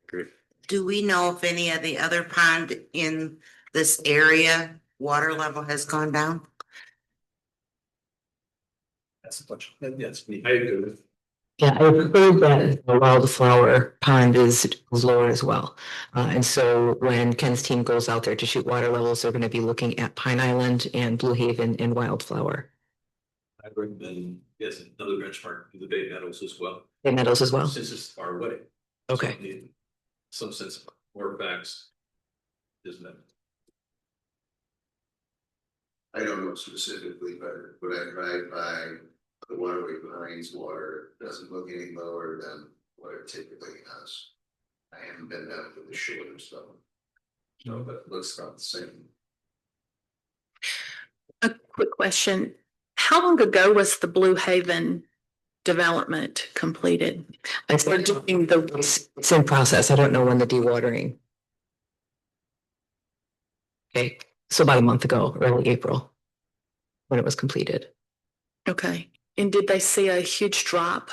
Speaker 8: great.
Speaker 14: Do we know if any of the other pond in this area, water level has gone down?
Speaker 2: That's a bunch. That's me. I agree with.
Speaker 11: Yeah, I've heard that the wildflower pond is lower as well. And so when Ken's team goes out there to shoot water levels, they're going to be looking at Pine Island and Blue Haven and Wildflower.
Speaker 2: I recommend, yes, another benchmark to the Bay Meadows as well.
Speaker 11: Bay Meadows as well?
Speaker 2: Since it's far away.
Speaker 11: Okay.
Speaker 2: So need some sense of more facts, isn't it?
Speaker 15: I don't know specifically, but when I drive by the waterway behind water, it doesn't look any lower than what it typically has. I haven't been down to the shore, so but it looks about the same.
Speaker 6: A quick question. How long ago was the Blue Haven development completed?
Speaker 11: It's in process. I don't know when the dewatering. Okay, so about a month ago, early April, when it was completed.
Speaker 6: Okay. And did they see a huge drop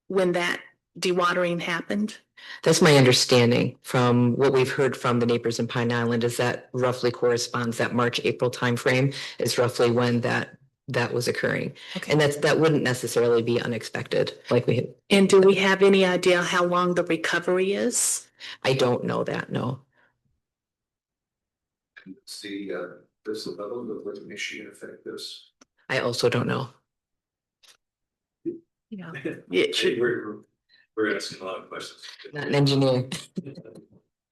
Speaker 6: when that dewatering happened?
Speaker 11: That's my understanding from what we've heard from the neighbors in Pine Island, is that roughly corresponds, that March, April timeframe is roughly when that was occurring.
Speaker 6: Okay.
Speaker 11: And that wouldn't necessarily be unexpected like we had.
Speaker 6: And do we have any idea how long the recovery is?
Speaker 11: I don't know that, no.
Speaker 15: See, does the level of the Michigan affect this?
Speaker 11: I also don't know.
Speaker 6: Yeah.
Speaker 2: We're asking a lot of questions.
Speaker 11: Not an engineer.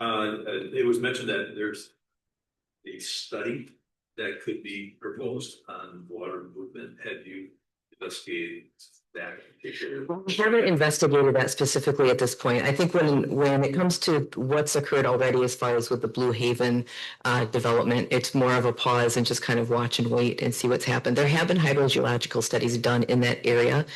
Speaker 2: It was mentioned that there's a study that could be proposed on water movement. Have you investigated that particular?
Speaker 11: We haven't investigated that specifically at this point. I think when it comes to what's occurred already as far as with the Blue Haven development, it's more of a pause and just kind of watch and wait and see what's happened. There have been hydrogeological studies done in that area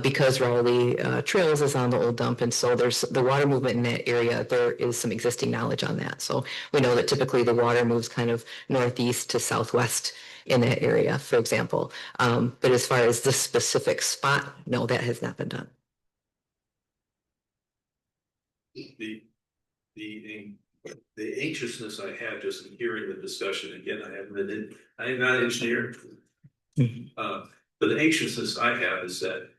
Speaker 11: because Raleigh Trails is on the old dump, and so there's the water movement in that area. There is some existing knowledge on that. So we know that typically the water moves kind of northeast to southwest in that area, for example. But as far as this specific spot, no, that has not been done.
Speaker 2: The anxiousness I have just in hearing the discussion, again, I am not an engineer. But the anxiousness I have is that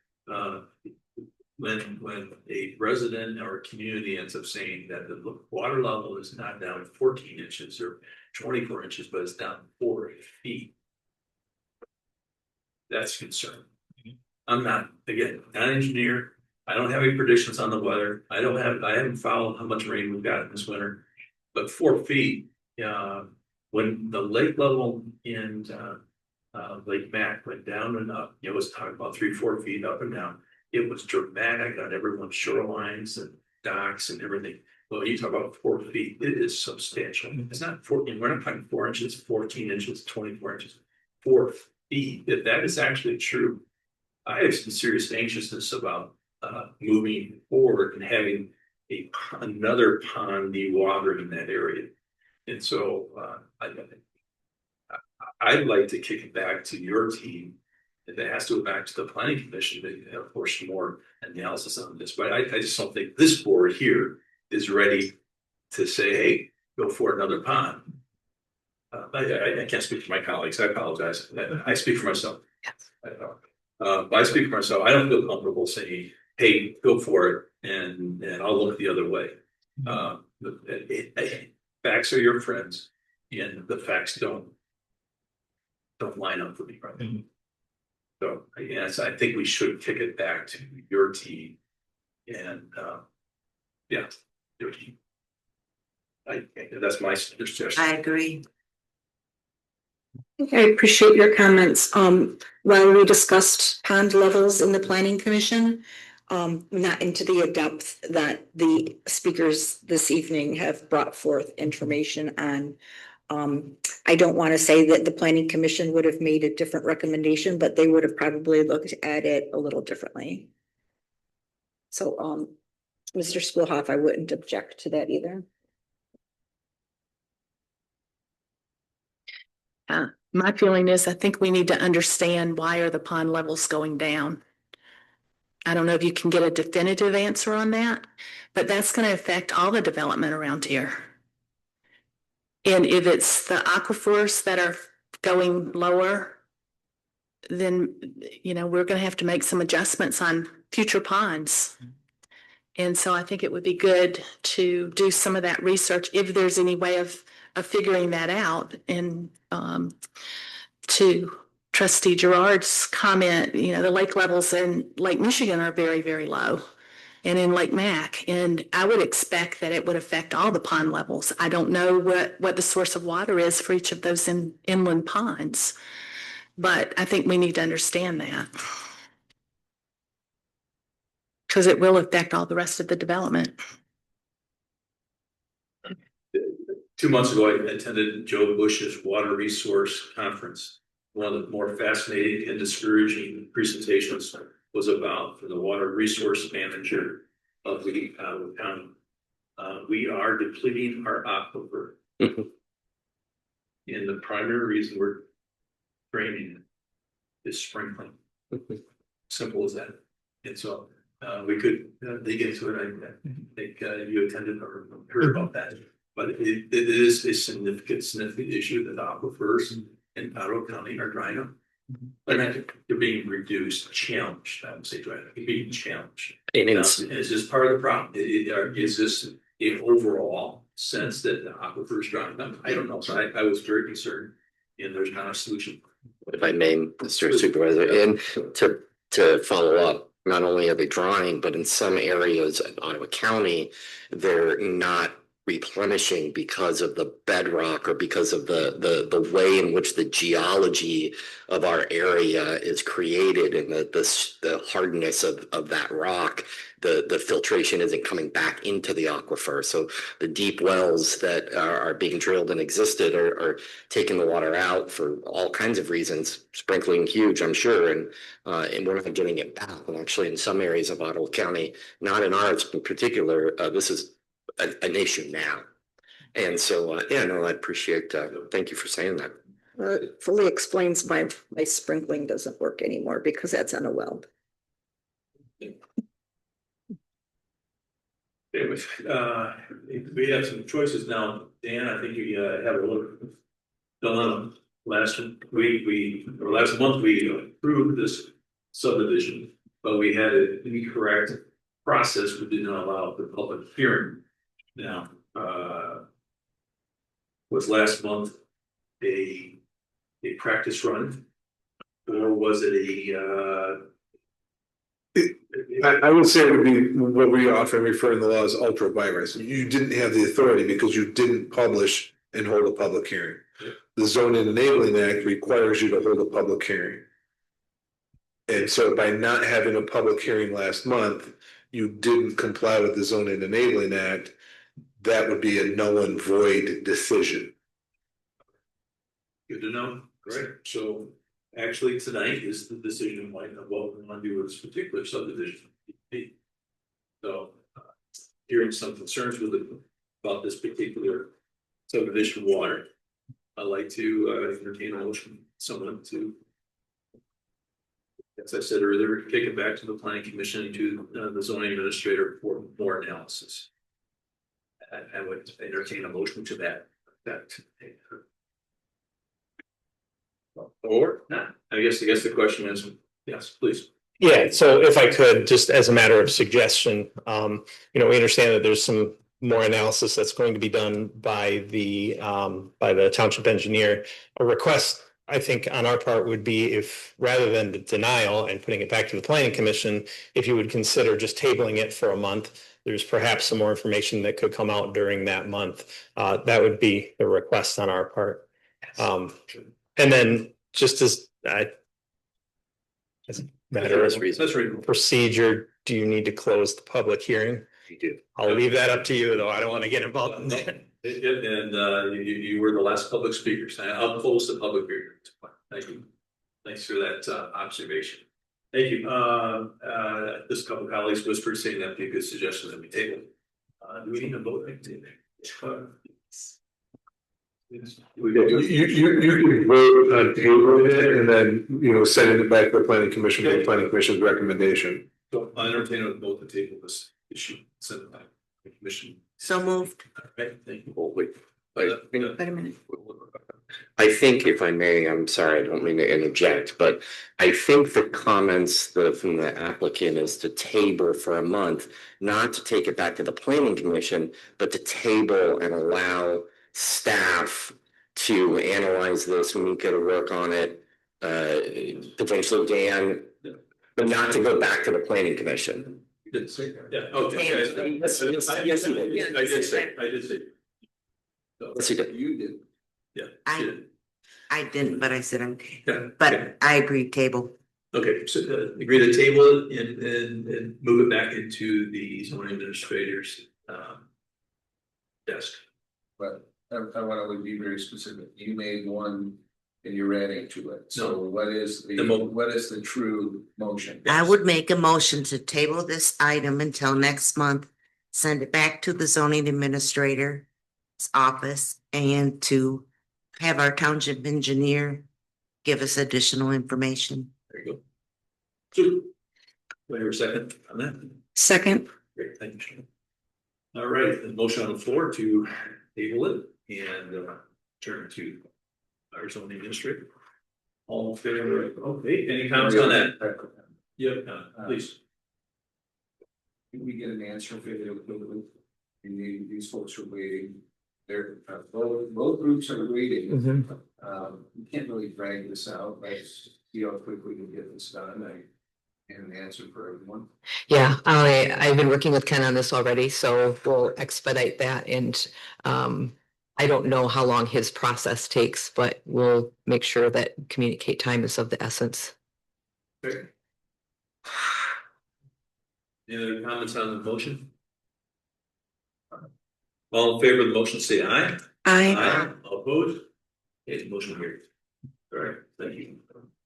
Speaker 2: when a resident or a community ends up saying that the water level is not down 14 inches or 24 inches, but it's down 4 feet. That's concerning. I'm not an engineer. I don't have any predictions on the weather. I haven't followed how much rain we've got this winter, but 4 feet, when the lake level in Lake Mac went down and up, it was talking about 3-4 feet up and down. It was dramatic on everyone's shorelines and docks and everything. Well, you talk about 4 feet, it is substantial. It's not 14, we're not talking 4 inches, 14 inches, 24 inches, 4 feet. If that is actually true, I have some serious anxiousness about moving forward and having another pond dewatered in that area. And so, I'd like to kick it back to your team. If it has to go back to the planning commission, they have, of course, more analysis on this, but I just don't think this board here is ready to say, hey, go for another pond. I can't speak for my colleagues. I apologize. I speak for myself. I speak for myself. I don't feel comfortable saying, hey, go for it, and I'll look the other way. Facts are your friends, and the facts don't line up for me right now. So yes, I think we should kick it back to your team, and yeah, your team. That's my suggestion.
Speaker 14: I agree.
Speaker 13: I appreciate your comments. While we discussed pond levels in the planning commission, not into the depth that the speakers this evening have brought forth information on. I don't want to say that the planning commission would have made a different recommendation, but they would have probably looked at it a little differently. So, Mr. Spilhoff, I wouldn't object to that either.
Speaker 6: My feeling is I think we need to understand why are the pond levels going down. I don't know if you can get a definitive answer on that, but that's going to affect all the development around here. And if it's the aquifers that are going lower, then, you know, we're going to have to make some adjustments on future ponds. And so I think it would be good to do some of that research if there's any way of figuring that out. And to Trustee Gerard's comment, you know, the lake levels in Lake Michigan are very, very low, and in Lake Mac. And I would expect that it would affect all the pond levels. I don't know what the source of water is for each of those inland ponds, but I think we need to understand that, because it will affect all the rest of the development.
Speaker 2: 2 months ago, I attended Joe Bush's Water Resource Conference. One of the more fascinating and discouraging presentations was about the water resource manager of the county. We are depleting our aquifer. And the primary reason we're draining it is sprinkling. Simple as that. And so we could dig into it. I think you attended or heard about that. But it is a significant issue that aquifers in Ottawa County are drying up. And I think they're being reduced, challenged. I would say drying up, being challenged.
Speaker 8: And
Speaker 2: is this part of the problem? Is this an overall sense that the aquifers drying up? I don't know. So I was very concerned, and there's not a solution.
Speaker 8: If I may, Mr. Supervisor, and to follow up, not only are they drying, but in some areas of Ottawa County, they're not replenishing because of the bedrock or because of the way in which the geology of our area is created and the hardness of that rock. The filtration isn't coming back into the aquifer. So the deep wells that are being drilled and existed are taking the water out for all kinds of reasons, sprinkling huge, I'm sure, and we're not getting it back. And actually in some areas of Ottawa County, not in ours in particular, this is an issue now. And so, yeah, no, I appreciate, thank you for saying that.
Speaker 13: It fully explains why my sprinkling doesn't work anymore, because that's on a well.
Speaker 2: Anyway, we have some choices now. Dan, I think you have a little dilemma. Last month we approved this subdivision, but we had an incorrect process. We did not allow the public hearing. Now, was last month a practice run, or was it
Speaker 7: I would say it would be what we often refer in the law as ultra virus. You didn't have the authority because you didn't publish and hold a public hearing. The Zoning Enabling Act requires you to hold a public hearing. And so by not having a public hearing last month, you didn't comply with the Zoning Enabling Act. That would be a null and void decision.
Speaker 2: Good to know. Great. So actually tonight is the decision point of what we want to do with this particular subdivision. So, hearing some concerns with it, about this particular subdivision water, I'd like to entertain a motion, someone to, as I said earlier, take it back to the planning commission to the zoning administrator for more analysis. I would entertain a motion to that effect. Or not, I guess the question is, yes, please.
Speaker 12: Yeah, so if I could, just as a matter of suggestion, we understand that there's some more analysis that's going to be done by the township engineer. A request, I think, on our part would be if, rather than the denial and putting it back to the planning commission, if you would consider just tabling it for a month. There's perhaps some more information that could come out during that month. That would be the request on our part. And then just as a matter of procedure, do you need to close the public hearing?
Speaker 2: You do.
Speaker 12: I'll leave that up to you, though. I don't want to get involved in that.
Speaker 2: And you were the last public speaker, so I'll close the public hearing. Thank you. Thanks for that observation. Thank you. This couple of colleagues whispered saying that'd be a good suggestion that we table. Do we need a vote?
Speaker 7: You can vote on tabling it and then, sending it back to the planning commission for the planning commission's recommendation.
Speaker 2: So I entertain a vote to table this issue, send it back to the commission.
Speaker 14: So moved.
Speaker 2: Okay, thank you.
Speaker 8: Well, wait, I think-
Speaker 14: Wait a minute.
Speaker 8: I think if I may, I'm sorry, I don't mean to interject, but I think the comments from the applicant is to table for a month, not to take it back to the planning commission, but to table and allow staff to analyze this and we could work on it, potentially Dan, but not to go back to the planning commission.
Speaker 2: You didn't say that. Yeah, okay.
Speaker 8: Yes, you did.
Speaker 2: I did say.
Speaker 8: Yes, you did.
Speaker 2: You did. Yeah.
Speaker 14: I didn't, but I said okay.
Speaker 2: Yeah.
Speaker 14: But I agree, table.
Speaker 2: Okay, so agree to table it and move it back into the zoning administrator's desk.
Speaker 15: But I want to be very specific. You made one and you're adding to it. So what is the true motion?
Speaker 14: I would make a motion to table this item until next month, send it back to the zoning administrator's office and to have our township engineer give us additional information.
Speaker 2: There you go. Wait a second on that.
Speaker 13: Second.
Speaker 2: Great, thank you, Sean. All right, the motion on the floor to table it and turn to our zoning administrator. All in favor? Okay, any comments on that? Yep, please.
Speaker 15: Can we get an answer for the these folks are waiting. They're both groups are waiting. We can't really drag this out. Let's see how quickly we can get this done. And an answer for everyone.
Speaker 11: Yeah, I've been working with Ken on this already, so we'll expedite that. And I don't know how long his process takes, but we'll make sure that communicate time is of the essence.
Speaker 2: Okay. Any other comments on the motion? All in favor of the motion, say aye.
Speaker 13: Aye.
Speaker 2: All opposed? Okay, the motion carries. All right, thank you.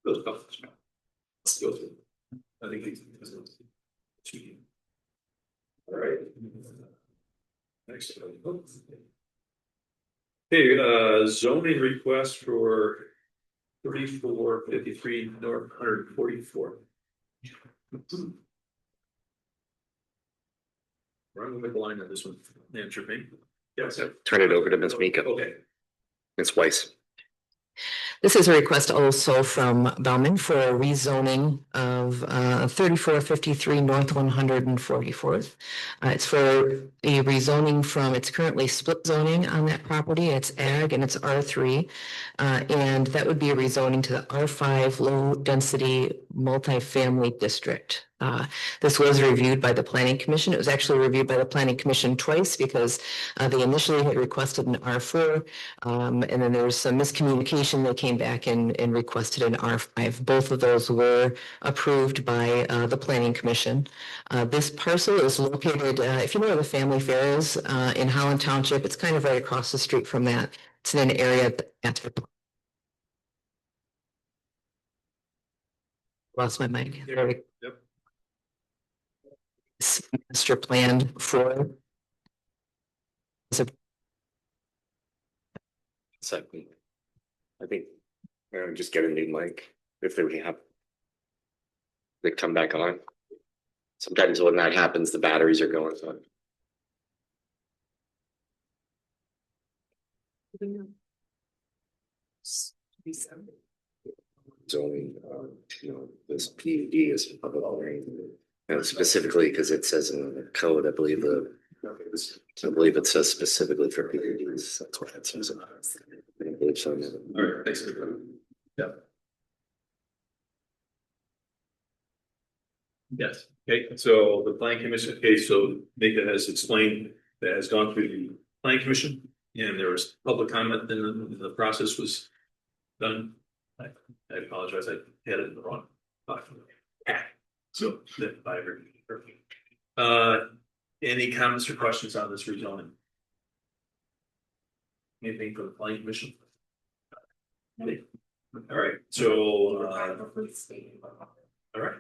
Speaker 2: Let's go through. I think it's all right. Next. Okay, zoning request for 3453 North 144. Run with the line on this one. Answer me. Yes.
Speaker 8: Turn it over to Ms. Mika.
Speaker 2: Okay.
Speaker 8: Ms. Weiss.
Speaker 11: This is a request also from Bauman for a rezoning of 3453 North 144th. It's for a rezoning from, it's currently split zoning on that property. It's ag and it's R3. And that would be a rezoning to the R5 low density multifamily district. This was reviewed by the Planning Commission. It was actually reviewed by the Planning Commission twice because they initially had requested an R4 and then there was some miscommunication. They came back and requested an R5. Both of those were approved by the Planning Commission. This parcel is located, if you know where the Family Fair is, in Holland Township, it's kind of right across the street from that. It's in an area that's lost my mic.
Speaker 2: Yep.
Speaker 11: master plan for.
Speaker 8: Second. I think, just get a new mic if they have. They come back on. Sometimes when that happens, the batteries are going on. Zoning, this PUD is public hearing. And specifically because it says in the code, I believe it says specifically for PUDs. That's what it says. I believe so.
Speaker 2: All right, thanks. Yeah. Yes, okay, so the planning commission, okay, so Nika has explained that has gone through the planning commission and there was public comment and the process was done. I apologize, I had it in the wrong document. So that I agree. Perfect. Any comments or questions on this rezoning? Anything from the planning commission? All right, so all right.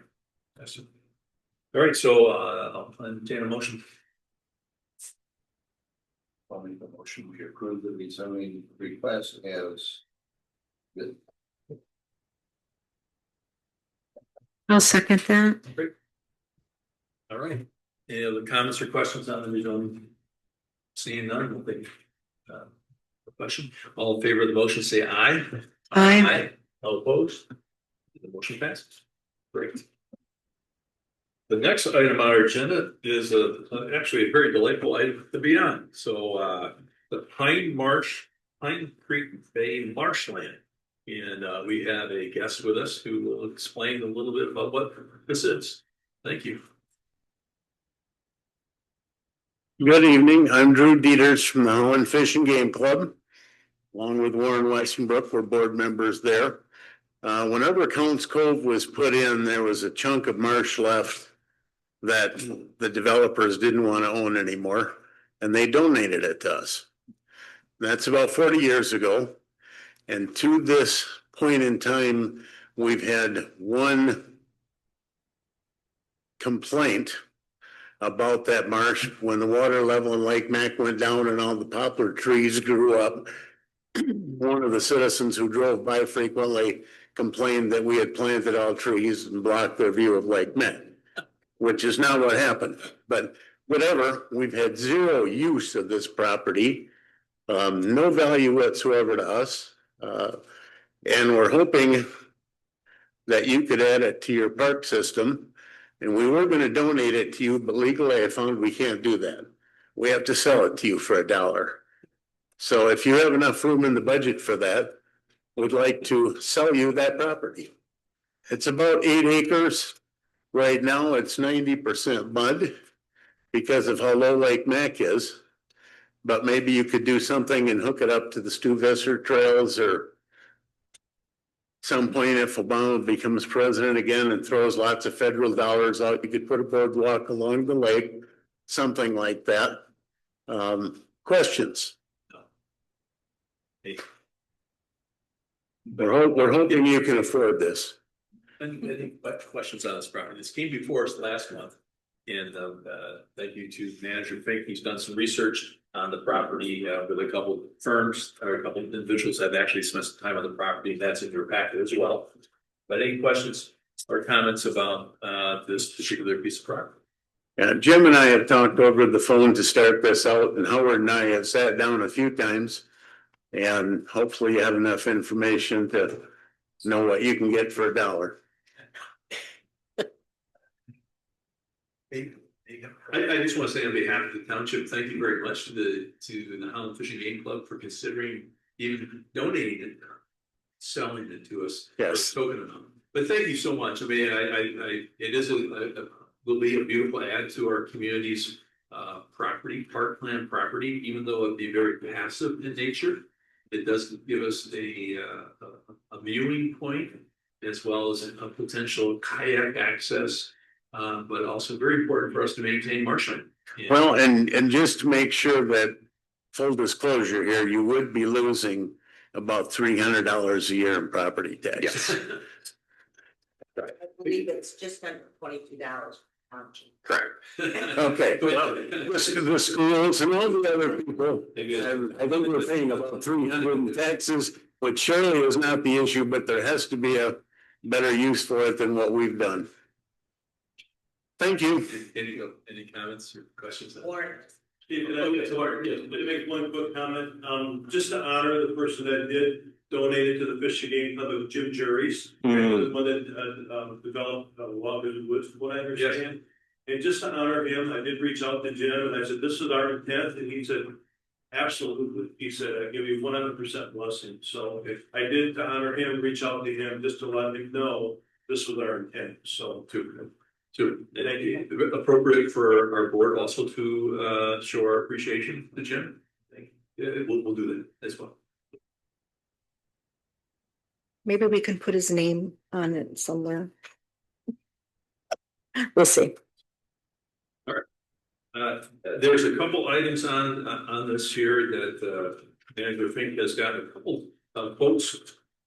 Speaker 2: All right, so I'll entertain a motion.
Speaker 15: I'll make a motion to approve the rezoning request as.
Speaker 6: I'll second that.
Speaker 2: Great. All right, any other comments or questions on the rezoning? Seeing none, we'll take the question. All in favor of the motion, say aye.
Speaker 6: Aye.
Speaker 2: All opposed? The motion passes. Great. The next item on our agenda is actually a very delightful item to be on. So the Pine Creek Bay marshland. And we have a guest with us who will explain a little bit about what this is. Thank you.
Speaker 16: Good evening. I'm Drew Dieters from the Holland Fish and Game Club. Along with Warren Westenbrook, we're board members there. Whenever Counts Cove was put in, there was a chunk of marsh left that the developers didn't want to own anymore, and they donated it to us. That's about 40 years ago. And to this point in time, we've had one complaint about that marsh when the water level in Lake Mac went down and all the poplar trees grew up. One of the citizens who drove by frequently complained that we had planted all trees and blocked their view of Lake Mac, which is not what happened. But whatever, we've had zero use of this property, no value whatsoever to us. And we're hoping that you could add it to your park system. And we were going to donate it to you, but legally I found we can't do that. We have to sell it to you for $1. So if you have enough room in the budget for that, we'd like to sell you that property. It's about 8 acres. Right now it's 90% mud because of how low Lake Mac is. But maybe you could do something and hook it up to the Stu Visser trails, or some point if Obama becomes president again and throws lots of federal dollars out, you could put a boardwalk along the lake, something like that. Questions? We're hoping you can afford this.
Speaker 2: Any questions on this property? This came before us last month. And thank you to Manager Fink. He's done some research on the property with a couple firms or a couple individuals that have actually spent some time on the property. That's in your packet as well. But any questions or comments about this particular piece of property?
Speaker 16: Yeah, Jim and I have talked over the phone to start this out, and Howard and I have sat down a few times, and hopefully you have enough information to know what you can get for $1.
Speaker 2: I just want to say on behalf of the township, thank you very much to the Holland Fishing Game Club for considering even donating it, selling it to us.
Speaker 16: Yes.
Speaker 2: But thank you so much. I mean, it is will be a beautiful add to our community's property, parkland property, even though it'd be very passive in nature. It does give us a viewing point as well as a potential kayak access. But also very important for us to maintain marshland.
Speaker 16: Well, and just to make sure that, full disclosure here, you would be losing about $300 a year in property tax.
Speaker 14: I believe it's just under $22
Speaker 2: Correct.
Speaker 16: Okay, well, the schools and all the other people, and I think we're paying about 300 in taxes, which surely is not the issue, but there has to be a better use for it than what we've done. Thank you.
Speaker 2: Any comments or questions?
Speaker 17: Let me make one quick comment, just to honor the person that did donate it to the Fish and Game Club of Jim Juries. The one that developed Walker's Woods, from what I understand. And just to honor him, I did reach out to Jim and I said, this is our intent, and he said, absolutely. He said, I give you 100% blessing. So I did, to honor him, reach out to him just to let him know this was our intent, so.
Speaker 2: And I think appropriate for our board also to show our appreciation to Jim. Thank you. Yeah, we'll do that as well.
Speaker 13: Maybe we can put his name on it somewhere. We'll see.
Speaker 2: All right. There's a couple items on this here that Manager Fink has got a couple of quotes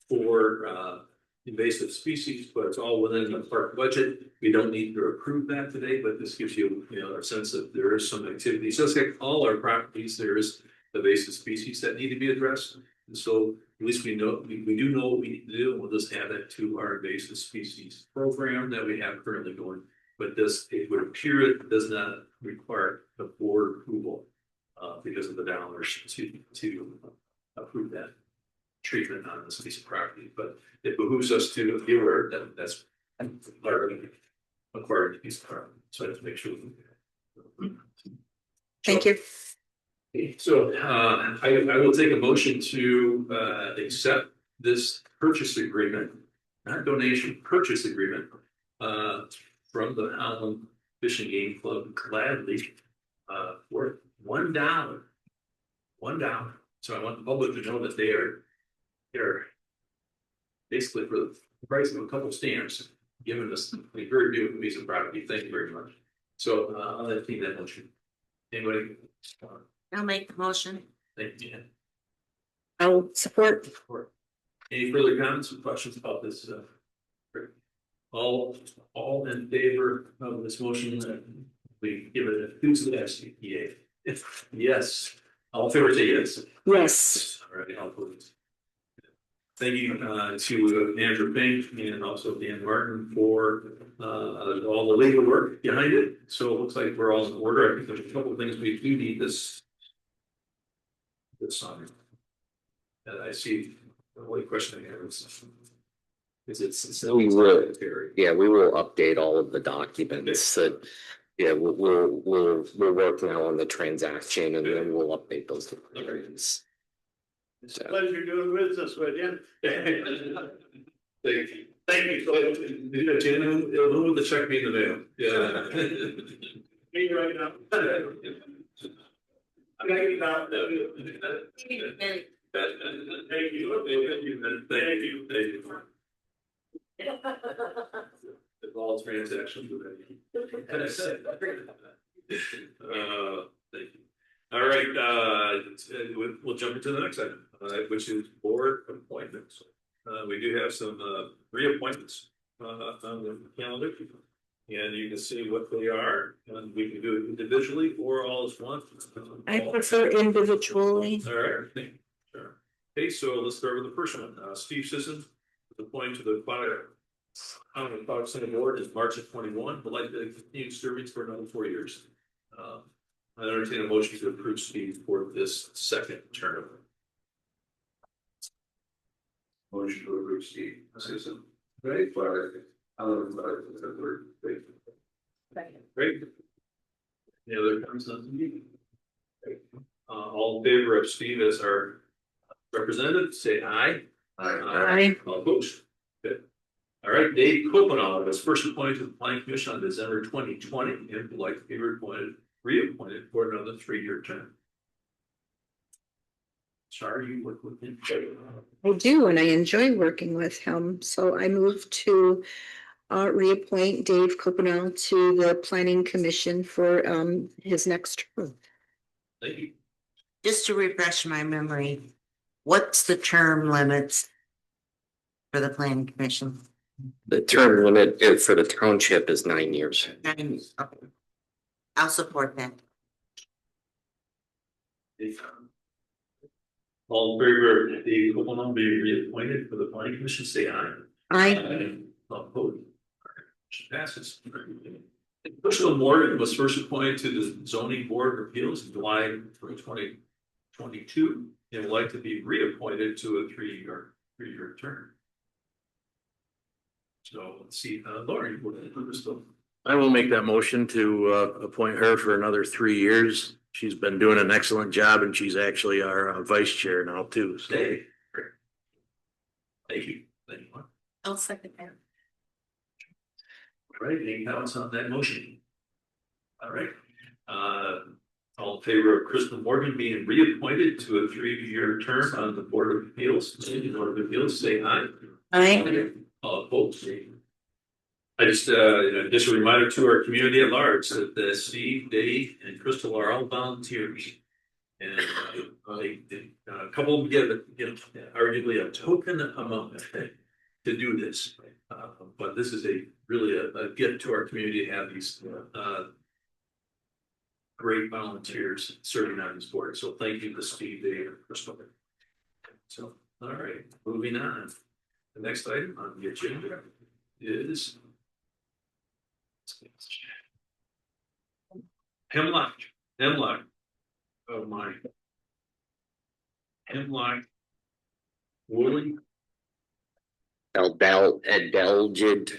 Speaker 2: for invasive species, but it's all within the park budget. We don't need to approve that today, but this gives you, a sense that there is some activity. So it's like all our properties, there is invasive species that need to be addressed. And so at least we know, we do know what we need to do, and we'll just add that to our invasive species program that we have currently going. But it would appear it does not require the board approval because of the dollars to approve that treatment on this piece of property. But it behooves us to be aware that that's acquired piece of property. So I have to make sure.
Speaker 13: Thank you.
Speaker 2: So I will take a motion to accept this purchase agreement, not donation, purchase agreement from the Howland Fish and Game Club gladly for $1. $1. So I want the public to know that they're basically for the price of a couple stamps, giving us a very beautiful piece of property. Thank you very much. So I'll entertain that motion. Anybody?
Speaker 14: I'll make the motion.
Speaker 2: Thank you.
Speaker 13: I'll support.
Speaker 2: Any further comments or questions about this? All in favor of this motion? We give it a enthusiastic yay. Yes. All in favor, say yes.
Speaker 13: Yes.
Speaker 2: All right, I'll put it. Thank you to Andrew Pink and also Dan Martin for all the legal work behind it. So it looks like we're all in order. I think there's a couple of things we do need this on. And I see the only question I have is it's
Speaker 8: we will update all of the documents that we'll work now on the transaction, and then we'll update those documents.
Speaker 17: It's a pleasure doing business with you.
Speaker 2: Thank you. Thank you. So, Jen, who will the check be in the mail? Yeah.
Speaker 17: Me right now. I gotta get out. Thank you. Thank you.
Speaker 2: The ball transactions. Thank you. All right, we'll jump into the next item, which is board appointments. We do have some reappointments on the calendar, and you can see what they are, and we can do it individually or all as one.
Speaker 13: I prefer individually.
Speaker 2: All right, thank you. Sure. Okay, so let's start with the first one. Steve Sisson was appointed to the Aquatic Center Board in March of 21, but like to continue serving for another 4 years. I entertain a motion to approve Steve for this second term.
Speaker 15: Motion to approve Steve Sisson. Right, but
Speaker 2: Great. Any other comments on the meeting? All in favor of Steve as our representative, say aye.
Speaker 13: Aye.
Speaker 2: All opposed? Good. All right, Dave Copenhagen was first appointed to the Planning Commission on December 2020 and would like to be reappointed for another 3-year term. Sorry, you work with him.
Speaker 13: I do, and I enjoy working with him. So I move to reappoint Dave Copenhagen to the Planning Commission for his next term.
Speaker 2: Thank you.
Speaker 14: Just to refresh my memory, what's the term limits for the planning commission?
Speaker 8: The term limit for the township is 9 years.
Speaker 14: And I'll support that.
Speaker 2: All in favor of the Copeland being reappointed for the planning commission, say aye.
Speaker 13: Aye.
Speaker 2: All opposed? Motion passes. Crystal Morgan was first appointed to the zoning board of appeals in July 2022 and would like to be reappointed to a three-year term. So let's see, Lauren, what is Crystal?
Speaker 5: I will make that motion to appoint her for another 3 years. She's been doing an excellent job and she's actually our vice chair now too. So.
Speaker 2: Hey. Thank you. Thank you.
Speaker 6: I'll second that.
Speaker 2: All right, any comments on that motion? All right. All in favor of Crystal Morgan being reappointed to a 3-year term on the Board of Appeals, Board of Appeals, say aye.
Speaker 13: Aye.
Speaker 2: All opposed? I just a reminder to our community at large that Steve, Dave, and Crystal are all volunteers. And a couple of them get arguably a token amount to do this. But this is really a gift to our community to have these great volunteers serving on this board. So thank you to Steve, Dave, and Crystal. So, all right, moving on. The next item on the agenda is Hemlock. Oh my. Hemlock. Woolly.
Speaker 8: Adelgid.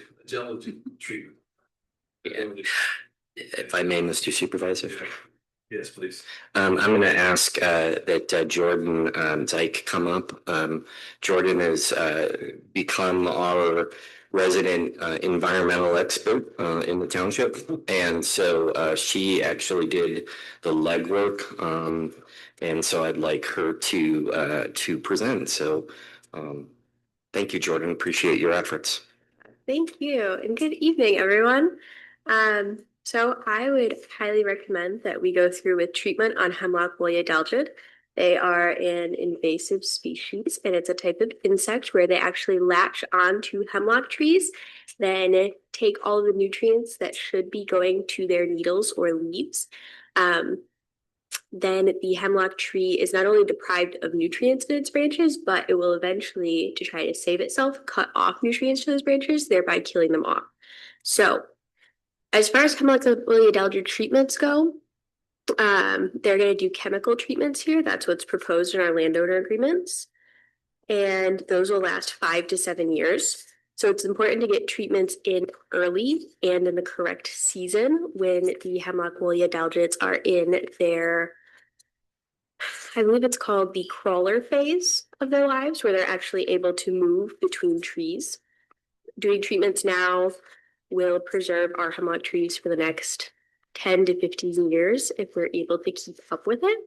Speaker 2: Treatment.
Speaker 8: Yeah. If I may, Mr. Supervisor.
Speaker 2: Yes, please.
Speaker 8: I'm going to ask that Jordan Dyke come up. Jordan has become our resident environmental expert in the township. And so she actually did the legwork. And so I'd like her to present. So thank you, Jordan. Appreciate your efforts.
Speaker 18: Thank you, and good evening, everyone. So I would highly recommend that we go through with treatment on hemlock woolly adelgid. They are an invasive species, and it's a type of insect where they actually latch onto hemlock trees, then take all the nutrients that should be going to their needles or leaves. Then the hemlock tree is not only deprived of nutrients in its branches, but it will eventually, to try to save itself, cut off nutrients to those branches, thereby killing them off. So, as far as hemlock woolly adelgid treatments go, they're going to do chemical treatments here. That's what's proposed in our landowner agreements. And those will last 5 to 7 years. So it's important to get treatments in early and in the correct season when the hemlock woolly adelgids are in their, I believe it's called the crawler phase of their lives, where they're actually able to move between trees. Doing treatments now will preserve our hemlock trees for the next 10 to 15 years if we're able to keep up with it.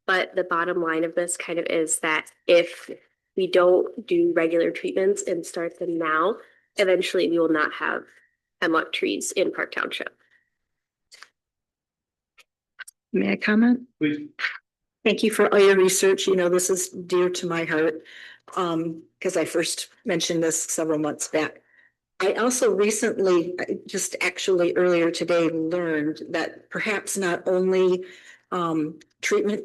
Speaker 18: But the bottom line of this kind of is that if we don't do regular treatments and start them now, eventually we will not have hemlock trees in Park Township.
Speaker 13: May I comment?
Speaker 2: Please.
Speaker 13: Thank you for all your research. You know, this is dear to my heart because I first mentioned this several months back. I also recently, just actually earlier today, learned that perhaps not only treatment,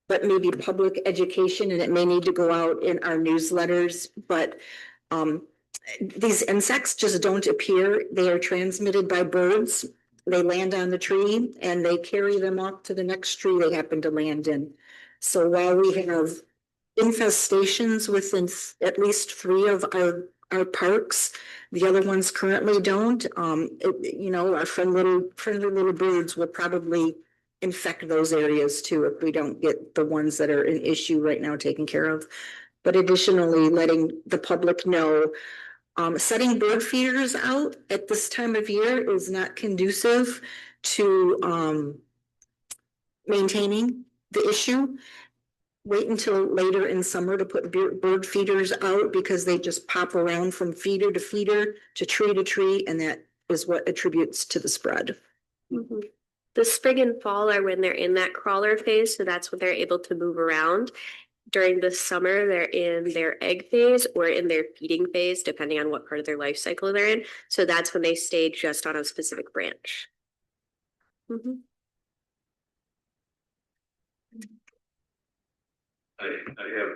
Speaker 13: but maybe public education, and it may need to go out in our newsletters, but these insects just don't appear. They are transmitted by birds. They land on the tree and they carry them off to the next tree they happen to land in. So while we have infestations within at least 3 of our parks, the other ones currently don't. You know, our friendly little birds will probably infect those areas too if we don't get the ones that are an issue right now taken care of. But additionally, letting the public know, setting bird feeders out at this time of year is not conducive to maintaining the issue. Wait until later in summer to put bird feeders out because they just pop around from feeder to feeder to tree, and that is what attributes to the spread.
Speaker 18: Mm-hmm. The spring and fall are when they're in that crawler phase, so that's when they're able to move around. during the summer, they're in their egg phase or in their feeding phase, depending on what part of their life cycle they're in. So that's when they stay just on a specific branch.
Speaker 2: I have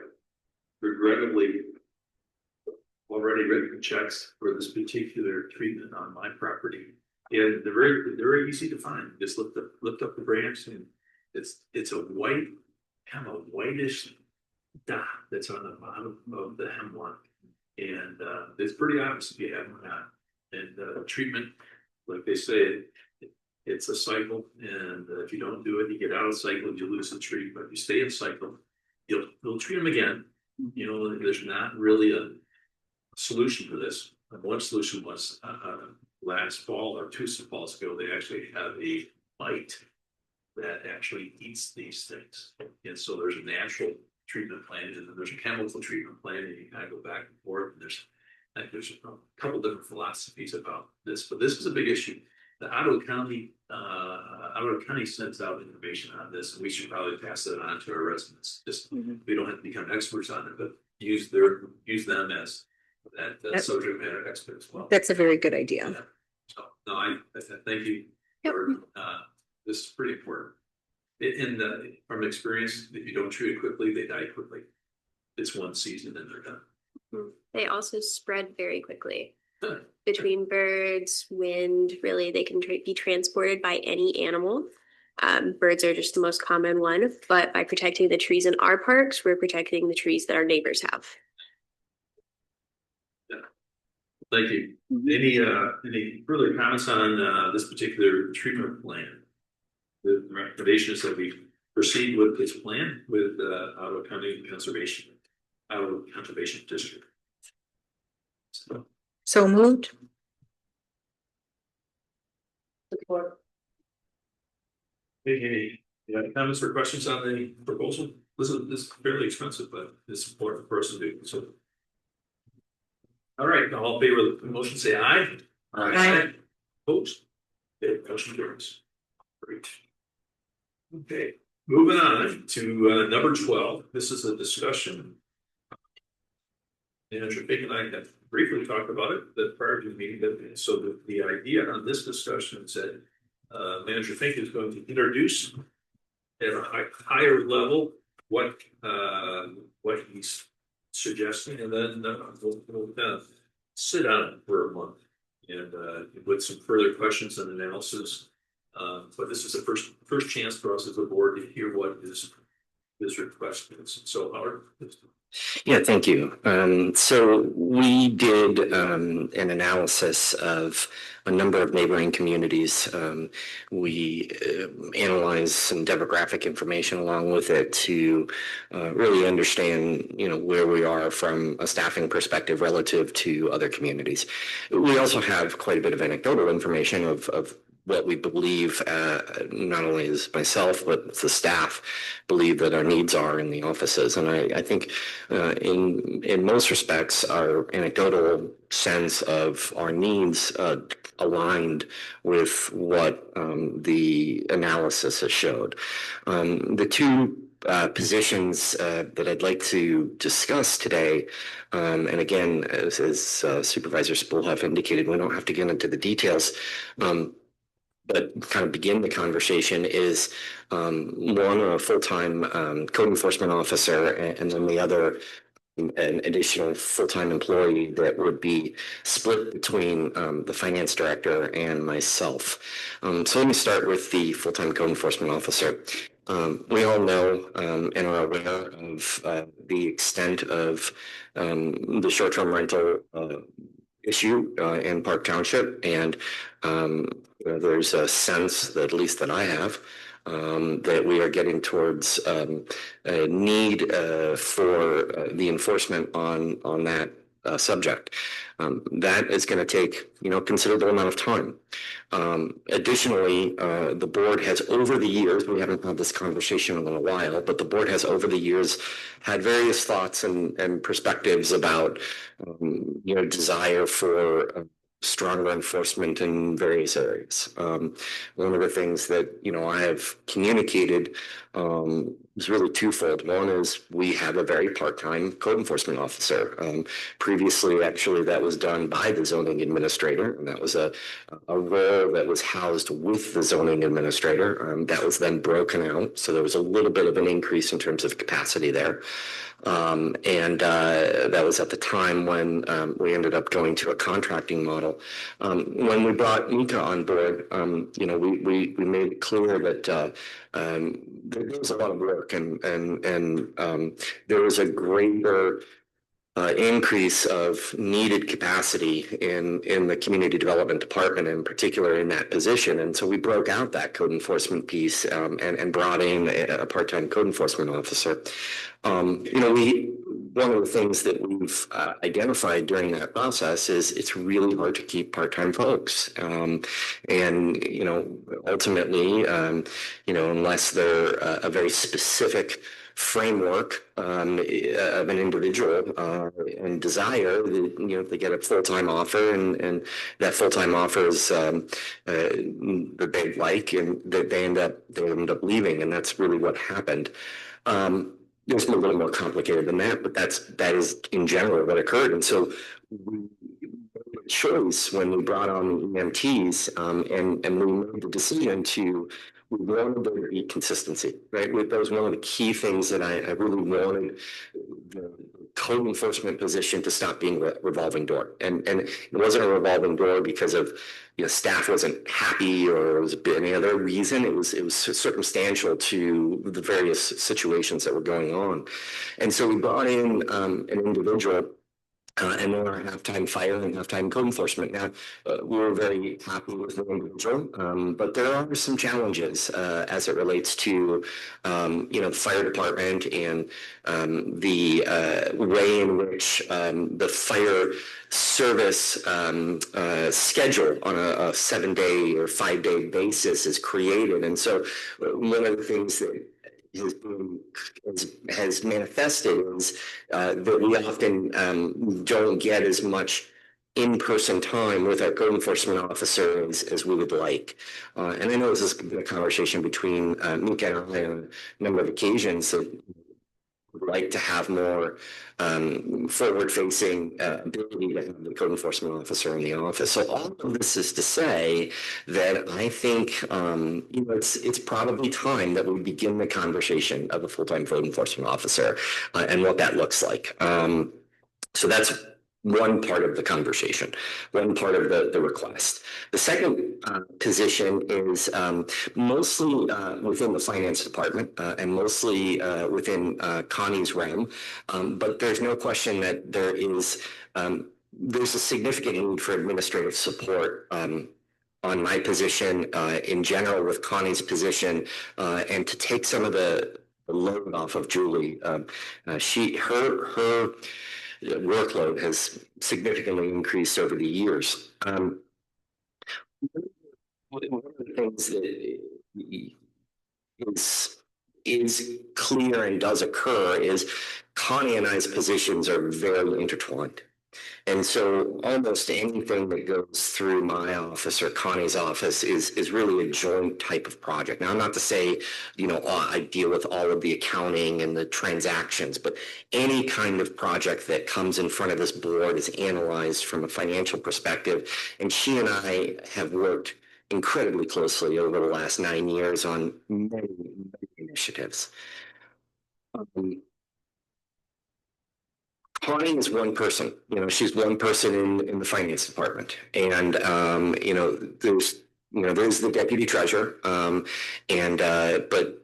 Speaker 2: regrettably already written checks for this particular treatment on my property. And they're very easy to find. Just lift up the branch and it's a white, kind of a whitish dot that's on the bottom of the hemlock. And it's pretty obvious if you have one on. And treatment, like they say, it's a cycle. And if you don't do it, you get out of the cycle and you lose the tree. But if you stay in cycle, you'll treat them again. You know, there's not really a solution for this. One solution was last fall or 2 falls ago, they actually have a mite that actually eats these things. And so there's a natural treatment plan and then there's a chemical treatment plan, and you kind of go back and forth. And there's a couple different philosophies about this, but this is a big issue. The Ottawa County sends out information on this, and we should probably pass it on to our residents. Just we don't have to become experts on it, but use them as that subject matter expert as well.
Speaker 13: That's a very good idea.
Speaker 2: Yeah. So no, I thank you for this is pretty important. From experience, if you don't treat it quickly, they die quickly. It's one season and they're done.
Speaker 18: They also spread very quickly. Between birds, wind, really, they can be transported by any animal. Birds are just the most common one, but by protecting the trees in our parks, we're protecting the trees that our neighbors have.
Speaker 2: Yeah. Thank you. Any further comments on this particular treatment plan? The recommendation is that we proceed with this plan with Ottawa County Conservation District.
Speaker 13: So moved.
Speaker 18: Support.
Speaker 2: Any comments or questions on the proposal? This is fairly expensive, but it's important for us to do. So, all right, all in favor of the motion, say aye.
Speaker 13: Aye.
Speaker 2: Opposed? Okay, motion carries. Great. Okay, moving on to number 12. This is a discussion. Manager Fink and I have briefly talked about it prior to the meeting. So the idea on this discussion is that Manager Fink is going to introduce at a higher level what he's suggesting, and then we'll kind of sit on it for a month and with some further questions and analysis. But this is the first chance for us as a board to hear what his request is. So Howard.
Speaker 8: Yeah, thank you. So we did an analysis of a number of neighboring communities. We analyzed some demographic information along with it to really understand, where we are from a staffing perspective relative to other communities. We also have quite a bit of anecdotal information of what we believe, not only as myself, but the staff believe that our needs are in the offices. And I think in most respects, our anecdotal sense of our needs aligned with what the analysis has showed. The two positions that I'd like to discuss today, and again, as Supervisor Spoolhoff indicated, we don't have to get into the details, but kind of begin the conversation is one, a full-time code enforcement officer, and then the other, an additional full-time employee that would be split between the finance director and myself. So let me start with the full-time code enforcement officer. We all know and are aware of the extent of the short-term rental issue in Park Township, and there's a sense, that at least that I have, that we are getting towards a need for the enforcement on that subject. That is going to take, considerable amount of time. Additionally, the board has over the years, we haven't had this conversation in a while, but the board has over the years had various thoughts and perspectives about, desire for stronger enforcement in various areas. One of the things that, I have communicated is really twofold. One is we have a very part-time code enforcement officer. Previously, actually, that was done by the zoning administrator, and that was a role that was housed with the zoning administrator. That was then broken out, so there was a little bit of an increase in terms of capacity there. That was at the time when we ended up going to a contracting model. When we brought Mika on board, we made it clear that there was a lot of work, and there was a greater increase of needed capacity in the community development department, in particular in that position. And so we broke out that code enforcement piece and brought in a part-time code enforcement officer. One of the things that we've identified during that process is it's really hard to keep part-time folks. Ultimately, unless they're a very specific framework of an individual and desire, they get a full-time offer, and that full-time offer is that they like, and that they end up leaving, and that's really what happened. It's a little more complicated than that, but that is in general what occurred. And so we made a choice when we brought on EMTs, and we made the decision we wanted there to be consistency, right? That was one of the key things that I really wanted the code enforcement position to stop being a revolving door. And it wasn't a revolving door because of, staff wasn't happy or it was any other reason. It was circumstantial to the various situations that were going on. And so we brought in an individual, and then our halftime fire and halftime code enforcement. Now, we were very happy with the individual, but there are some challenges as it relates to, the fire department and the way in which the fire service schedule on a 7-day or 5-day basis is created. And so one of the things that has manifested is that we often don't get as much in-person time with our code enforcement officer as we would like. And I know this has been a conversation between Mika and I on a number of occasions that would like to have more forward-facing ability to have the code enforcement officer in the office. So all of this is to say that I think it's probably time that we begin the conversation of a full-time code enforcement officer and what that looks like. So that's one part of the conversation, one part of the request. The second position is mostly within the finance department and mostly within Connie's realm, but there's no question that there's a significant need for administrative support on my position in general with Connie's position, and to take some of the load off of Julie. Her workload has significantly increased over the years. One of the things that is clear and does occur is Connie and I's positions are very intertwined. And so almost anything that goes through my office or Connie's office is really a joint type of project. Now, not to say, I deal with all of the accounting and the transactions, but any kind of project that comes in front of this board is analyzed from a financial perspective. And she and I have worked incredibly closely over the last 9 years on many initiatives. Connie is one person, she's one person in the finance department. And, there's the deputy treasurer.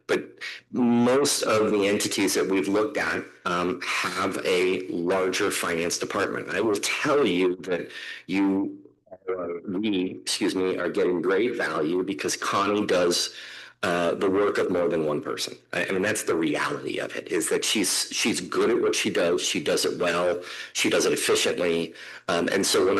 Speaker 8: But most of the entities that we've looked at have a larger finance department. I will tell you that we are getting great value because Connie does the work of more than one person. I mean, that's the reality of it, is that she's good at what she does it well, she does it efficiently. And so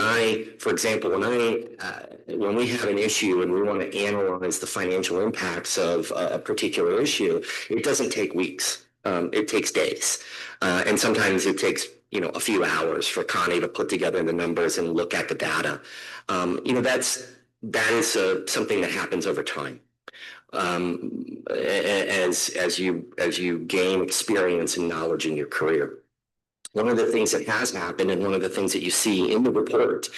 Speaker 8: for example, when we have an issue and we want to analyze the financial impacts of a particular issue, it doesn't take weeks. It takes days. And sometimes it takes, a few hours for Connie to put together the numbers and look at the data. That is something that happens over time. as you gain experience and knowledge in your career. One of the things that has happened, and one of the things that you see in the report,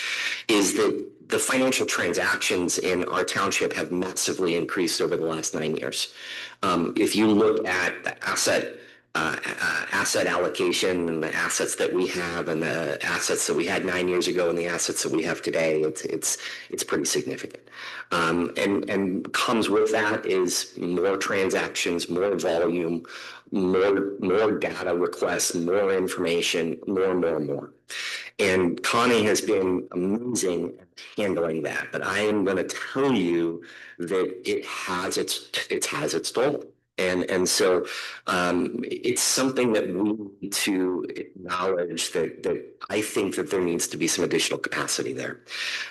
Speaker 8: is that the financial transactions in our township have massively increased over the last 9 years. If you look at the asset allocation and the assets that we have and the assets that we had 9 years ago and the assets that we have today, it's pretty significant. And comes with that is more transactions, more volume, more data requests, more information, more. And Connie has been amazing at handling that. But I am going to tell you that it has its toll. And so it's something that we need to acknowledge that I think that there needs to be some additional capacity there.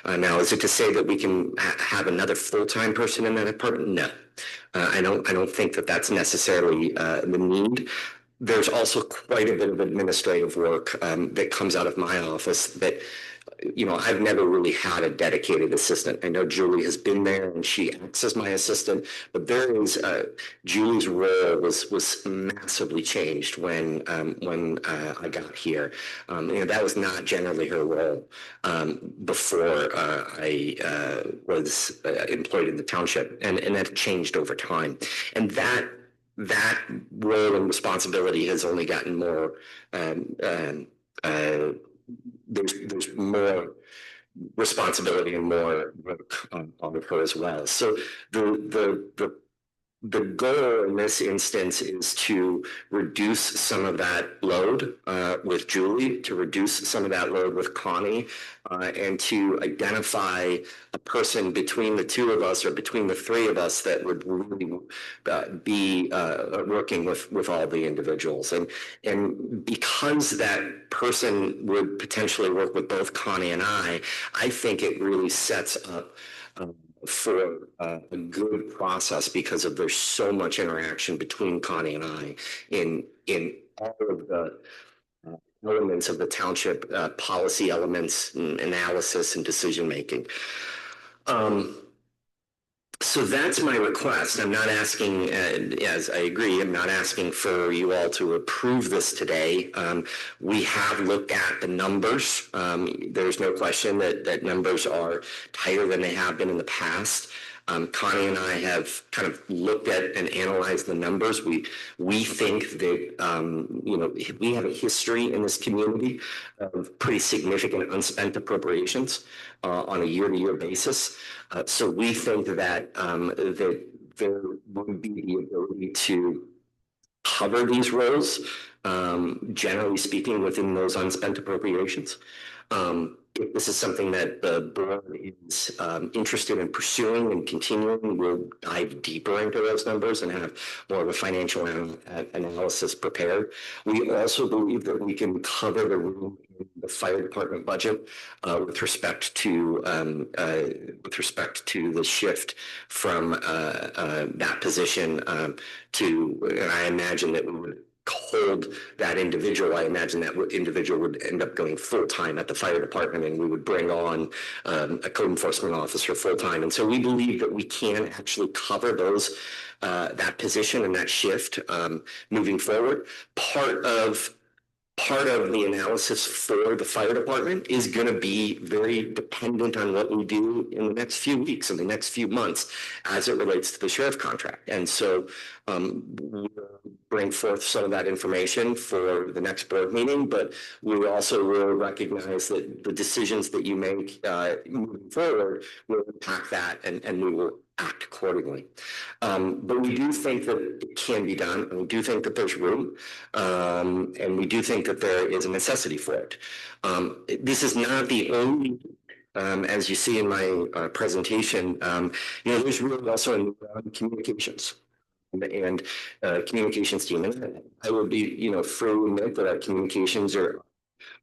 Speaker 8: Now, is it to say that we can have another full-time person in that department? No, I don't think that that's necessarily the need. There's also quite a bit of administrative work that comes out of my office that, you know, I've never really had a dedicated assistant. I know Julie has been there and she acts as my assistant, but there is Julie's role was massively changed when I got here. You know, that was not generally her role before I was employed in the township, and that changed over time. And that role and responsibility has only gotten more. There's more responsibility and more work on her as well. So the goal in this instance is to reduce some of that load with Julie, to reduce some of that load with Connie, and to identify a person between the two of us or between the three of us that would really be working with all the individuals. And because that person would potentially work with both Connie and I think it really sets up for a good process because there's so much interaction between Connie and I in all of the elements of the township, policy elements, and analysis and decision making. So that's my request. I'm not asking, as I agree, I'm not asking for you all to approve this today. We have looked at the numbers. There's no question that numbers are tighter than they have been in the past. Connie and I have kind of looked at and analyzed the numbers. We think that, you know, we have a history in this community of pretty significant unspent appropriations on a year-to-year basis. So we think that that there would be the ability to cover these roles, generally speaking, within those unspent appropriations. If this is something that the board is interested in pursuing and continuing, we'll dive deeper into those numbers and have more of a financial analysis prepared. We also believe that we can cover the room in the fire department budget with respect to the shift from that position to, and I imagine that we would hold that individual. I imagine that individual would end up going full-time at the fire department, and we would bring on a code enforcement officer full-time. And so we believe that we can actually cover those that position and that shift moving forward. Part of the analysis for the fire department is going to be very dependent on what we do in the next few weeks, in the next few months, as it relates to the sheriff contract. And so we'll bring forth some of that information for the next board meeting, but we also will recognize that the decisions that you make moving forward will impact that, and we will act accordingly. But we do think that it can be done, and we do think that there's room, and we do think that there is a necessity for it. This is not the only, as you see in my presentation, you know, there's really also a need around communications and communications team. And I would be, you know, free to admit that our communications are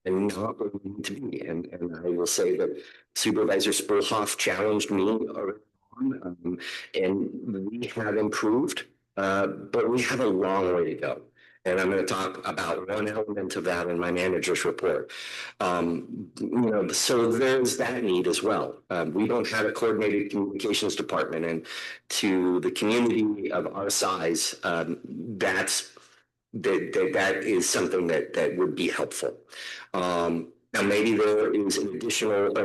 Speaker 8: not where we need to be. And I will say that Supervisor Spurhoff challenged me early on, and we have improved, but we have a long way to go. And I'm going to talk about one element of that in my manager's report. So there's that need as well. We don't have a coordinated communications department, and to the community of our size, that is something that would be helpful. Now, maybe there is an additional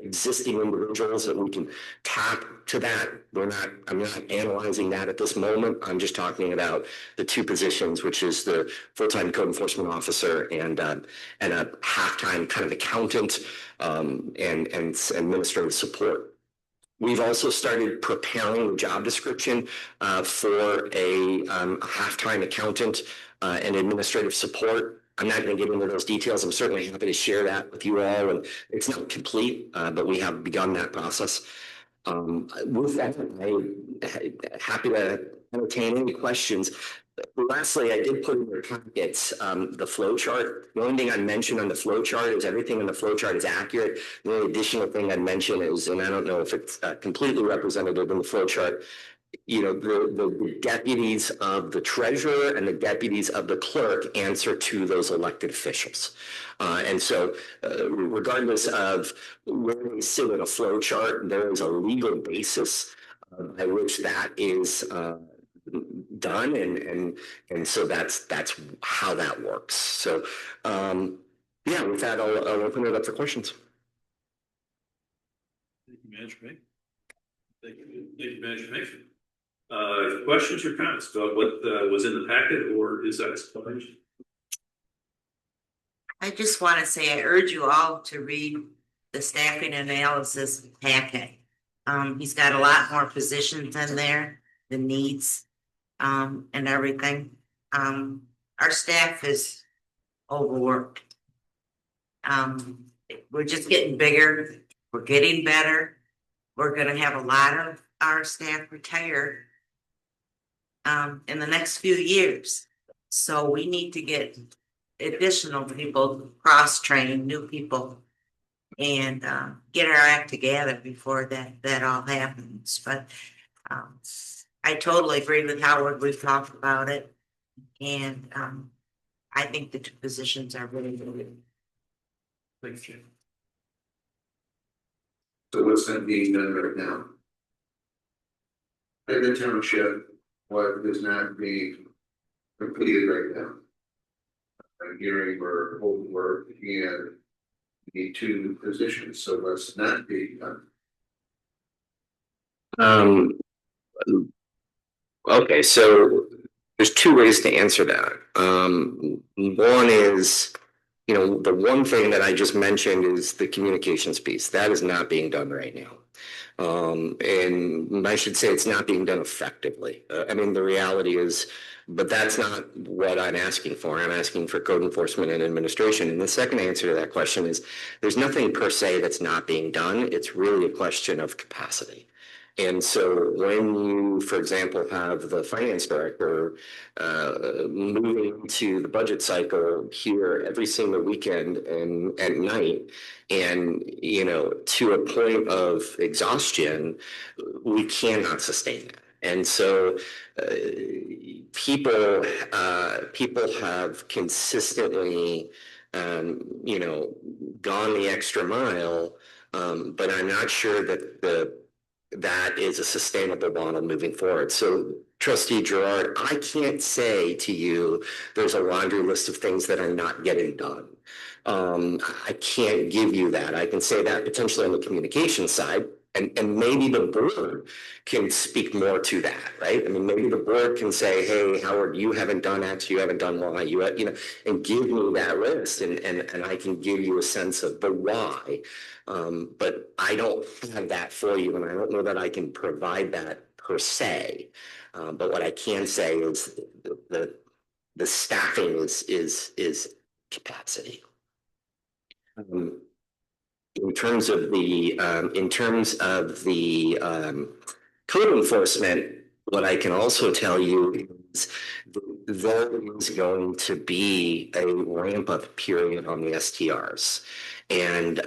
Speaker 8: existing individuals that we can tap to that. I'm not analyzing that at this moment. I'm just talking about the two positions, which is the full-time code enforcement officer and a half-time kind of accountant and administrative support. We've also started preparing the job description for a half-time accountant and administrative support. I'm not going to get into those details. I'm certainly happy to share that with you all, and it's not complete, but we have begun that process. With that, I'm happy to entertain any questions. Lastly, I did put in your packets the flow chart. The only thing I mentioned on the flow chart is everything in the flow chart is accurate. The only additional thing I'd mention is, and I don't know if it's completely representative in the flow chart, the deputies of the treasurer and the deputies of the clerk answer to those elected officials. And so regardless of where they sit in a flow chart, there is a legal basis by which that is done, and so that's how that works. So yeah, with that, I'll open it up for questions.
Speaker 2: Thank you, Manager May. Thank you, Manager May. Questions or comments about what was in the packet, or is that explanation?
Speaker 14: I just want to say I urge you all to read the staffing analysis packet. He's got a lot more positions in there, the needs, and everything. Our staff is overworked. We're just getting bigger. We're getting better. We're going to have a lot of our staff retire in the next few years. So we need to get additional people, cross-train new people, and get our act together before that all happens. But I totally agree with Howard. We've talked about it, and I think the two positions are really good.
Speaker 2: Thank you.
Speaker 15: So what's that being done right now? In the township, what is not being completed right now? I'm hearing we're overworked and need two positions, so what's not being done?
Speaker 8: Okay, so there's two ways to answer that. One is, the one thing that I just mentioned is the communications piece. That is not being done right now. And I should say it's not being done effectively. The reality is, but that's not what I'm asking for. I'm asking for code enforcement and administration. And the second answer to that question is there's nothing per se that's not being done. It's really a question of capacity. And so when you, for example, have the finance director moving to the budget cycle here every single weekend and at night, and to a point of exhaustion, we cannot sustain that. And so people have consistently gone the extra mile, but I'm not sure that that is a sustainable model moving forward. So Trustee Gerard, I can't say to you there's a laundry list of things that are not getting done. I can't give you that. I can say that potentially on the communication side, and maybe the board can speak more to that, right? Maybe the board can say, hey, Howard, you haven't done X, you haven't done Y, and give me that list, and I can give you a sense of the why. But I don't have that for you, and I don't know that I can provide that per se. But what I can say is the staffing is capacity. In terms of the code enforcement, what I can also tell you is there is going to be a ramp up period on the STRs and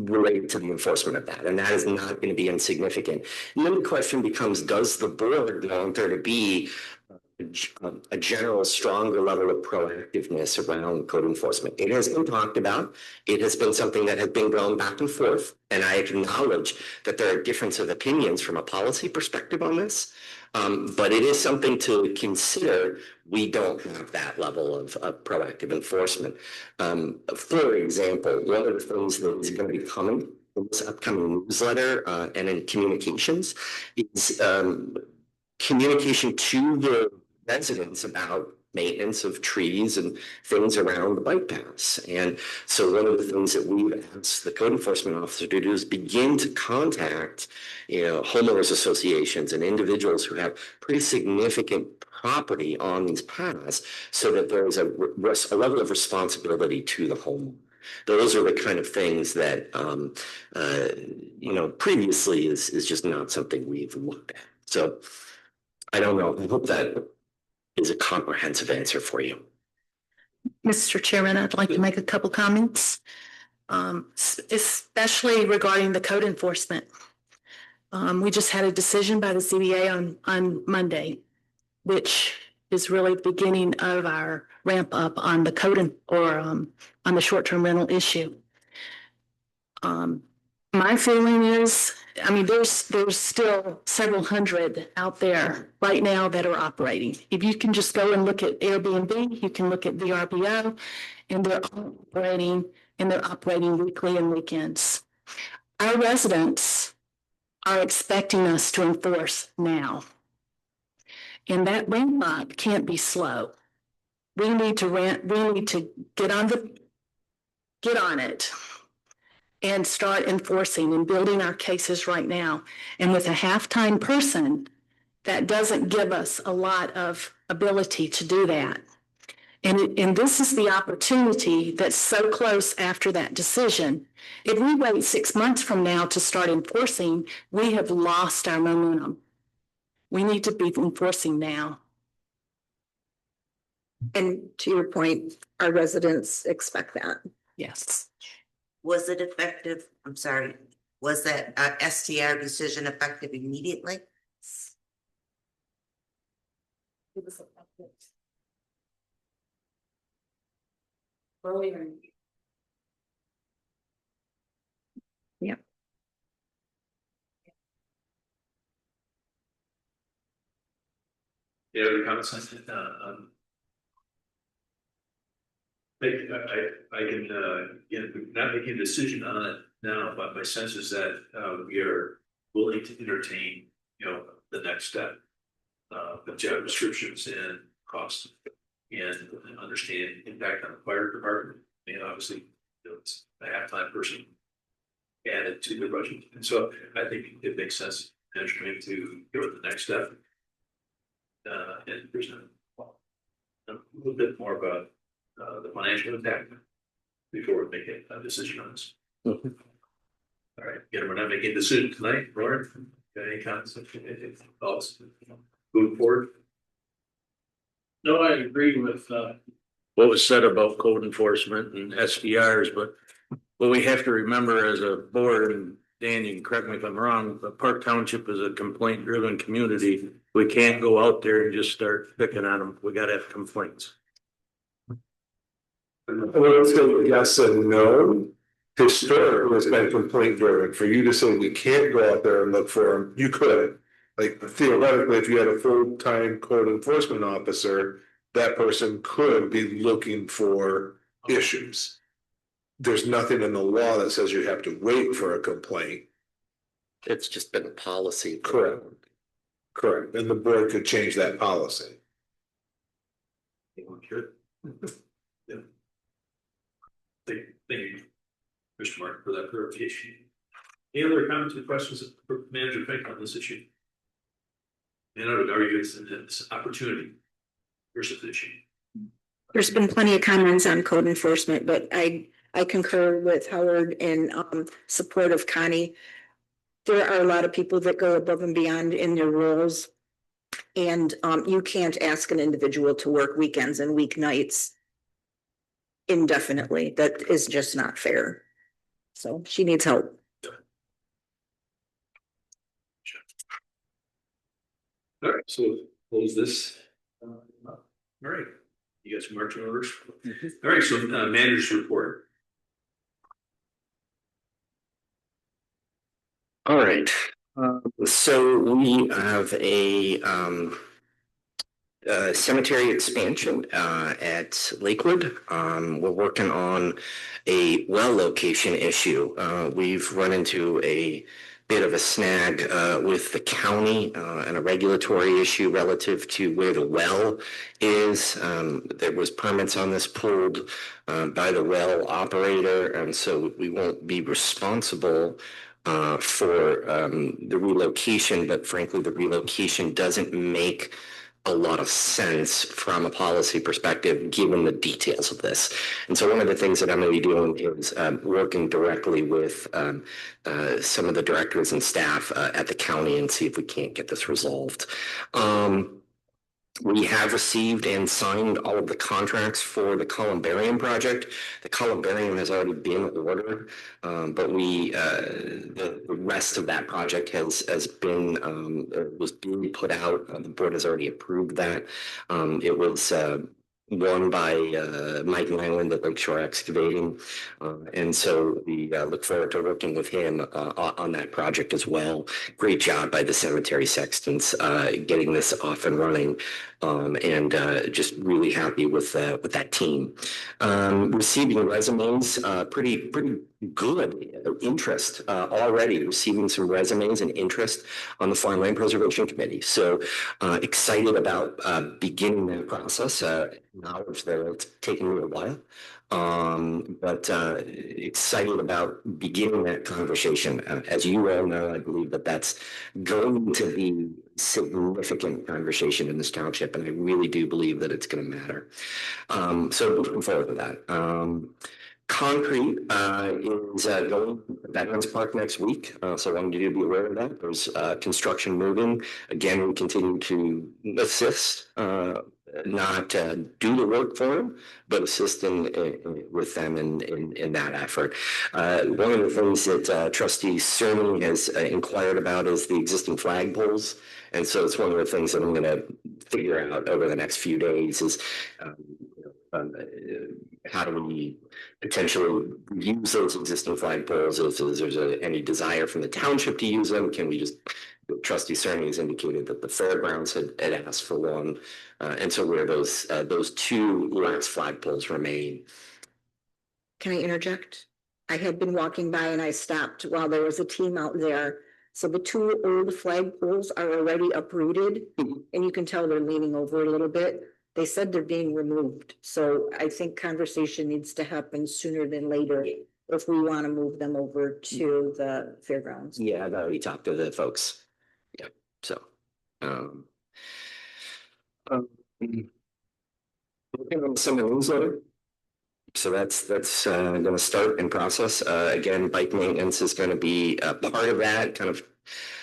Speaker 8: related to the enforcement of that. And that is not going to be insignificant. And then the question becomes, does the board want there to be a general stronger level of proactiveness around code enforcement. It has been talked about. It has been something that has been going back and forth. And I acknowledge that there are differences of opinions from a policy perspective on this. But it is something to consider. We don't have that level of proactive enforcement. For example, one of the things that is going to be coming in this upcoming newsletter and in communications is communication to the residents about maintenance of trees and things around the bike paths. And so one of the things that we've asked the code enforcement officer to do is begin to contact, homeowners associations and individuals who have pretty significant property on these paths so that there is a level of responsibility to the homeowner. Those are the kind of things that, previously is just not something we've looked at. So I don't know. I hope that is a comprehensive answer for you.
Speaker 6: Mr. Chairman, I'd like to make a couple comments, especially regarding the code enforcement. We just had a decision by the CBA on Monday, which is really the beginning of our ramp up on the code on the short-term rental issue. My feeling is, there's still several hundred out there right now that are operating. If you can just go and look at Airbnb, you can look at VRBO, and they're operating weekly and weekends. Our residents are expecting us to enforce now. And that ramp up can't be slow. We need to get on it and start enforcing and building our cases right now. And with a half-time person, that doesn't give us a lot of ability to do that. And this is the opportunity that's so close after that decision. If we wait 6 months from now to start enforcing, we have lost our momentum. We need to be enforcing now.
Speaker 13: And to your point, our residents expect that.
Speaker 6: Yes.
Speaker 14: Was it effective? I'm sorry. Was that STR decision effective immediately?
Speaker 6: It was effective earlier. Yeah.
Speaker 2: The other comments on I can, not making a decision on it now, but my sense is that we are willing to entertain, the next step. The job descriptions and costs and understand impact on the fire department. Obviously, it's a half-time person added to the budget. And so I think it makes sense management to go to the next step. And present a little bit more about the financial impact before we make a decision on this.
Speaker 8: Mm-hmm.
Speaker 2: All right, again, we're not making a decision tonight. Lauren, got any comments? Thoughts? Moving forward.
Speaker 17: No, I agree with
Speaker 5: what was said about code enforcement and SDRs, but what we have to remember as a board, and Dan, you can correct me if I'm wrong, but Park Township is a complaint-driven community. We can't go out there and just start picking on them. We gotta have complaints.
Speaker 7: I would say yes and no. Historically, it's been complaint driven. For you to say we can't go out there and look for them, you could. Like theoretically, if you had a full-time code enforcement officer, that person could be looking for issues. There's nothing in the law that says you have to wait for a complaint.
Speaker 8: It's just been a policy.
Speaker 7: Correct. Correct. And the board could change that policy.
Speaker 2: Good. Yeah. Thank you, Mr. Martin, for that clarification. Any other comments or questions for Manager Fink on this issue? And I would argue it's this opportunity versus the issue.
Speaker 13: There's been plenty of comments on code enforcement, but I concur with Howard in support of Connie. There are a lot of people that go above and beyond in their roles. And you can't ask an individual to work weekends and weeknights indefinitely. That is just not fair. So she needs help.
Speaker 2: All right, so close this All right, you got some marching orders? All right, so manager's report.
Speaker 8: All right, so we have a cemetery expansion at Lakewood. We're working on a well location issue. We've run into a bit of a snag with the county and a regulatory issue relative to where the well is. There was permits on this pulled by the well operator, and so we won't be responsible for the relocation, but frankly, the relocation doesn't make a lot of sense from a policy perspective, given the details of this. And so one of the things that I'm going to be doing is working directly with some of the directors and staff at the county and see if we can't get this resolved. We have received and signed all of the contracts for the columbarium project. The columbarium has already been ordered, but the rest of that project has been was being put out. The board has already approved that. It was won by Mike Nyland at Lakeshore Excavating, and so we look forward to working with him on that project as well. Great job by the cemetery sextons getting this off and running, and just really happy with that team. Receiving resumes, pretty good interest already. Receiving some resumes and interest on the Farmland Preservation Committee. So excited about beginning that process. Knowledge that it's taken me a while, but excited about beginning that conversation. As you all know, I believe that that's going to be significant conversation in this township, and I really do believe that it's going to matter. So looking forward to that. Concrete is going to Veterans Park next week, so I wanted you to be aware of that. There's construction moving. Again, we continue to assist, not do the work for them, but assist with them in that effort. One of the things that Trustee Cerny has inquired about is the existing flagpoles. And so it's one of the things that I'm going to figure out over the next few days is how do we potentially use those existing flagpoles? If there's any desire from the township to use them, can we just, Trustee Cerny has indicated that the fairgrounds had asked for one. And so where those two last flagpoles remain.
Speaker 13: Can I interject? I had been walking by and I stopped while there was a team out there. So the two old flagpoles are already uprooted, and you can tell they're leaning over a little bit. They said they're being removed. So I think conversation needs to happen sooner than later if we want to move them over to the fairgrounds.
Speaker 8: Yeah, I've already talked to the folks. Yeah, so. Looking on some of the newsletter. So that's going to start in process. Again, bike maintenance is going to be a part of that, kind of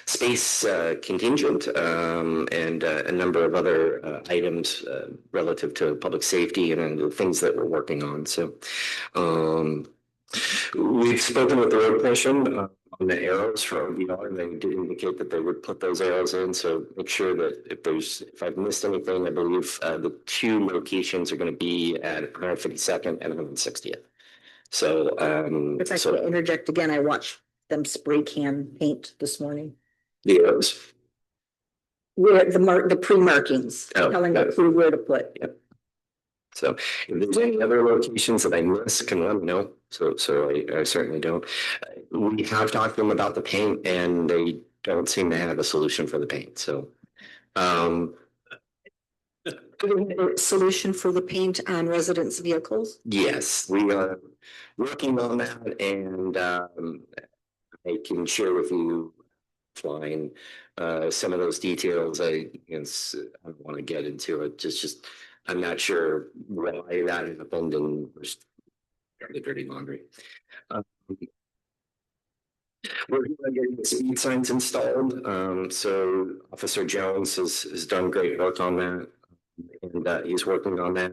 Speaker 8: space contingent, and a number of other items relative to public safety and the things that we're working on. So we've spoken with the road commission on the arrows for ODR, and they did indicate that they would put those arrows in. So make sure that if I've missed anything, I believe the two locations are going to be at 152nd and 160th. So
Speaker 13: if I could interject again, I watched them spray can paint this morning.
Speaker 8: The arrows.
Speaker 13: Where the pre-markings, telling the crew where to put.
Speaker 8: Yep. So if there's any other locations that I missed, can let me know. So I certainly don't. We have talked to them about the paint, and they don't seem to have a solution for the paint. So
Speaker 13: solution for the paint on residents' vehicles?
Speaker 8: Yes, we are working on that, and I can share with you flying some of those details. I don't want to get into it. Just I'm not sure why that happened, and the dirty laundry. We're getting the speed signs installed. So Officer Jones has done great work on that, and he's working on that.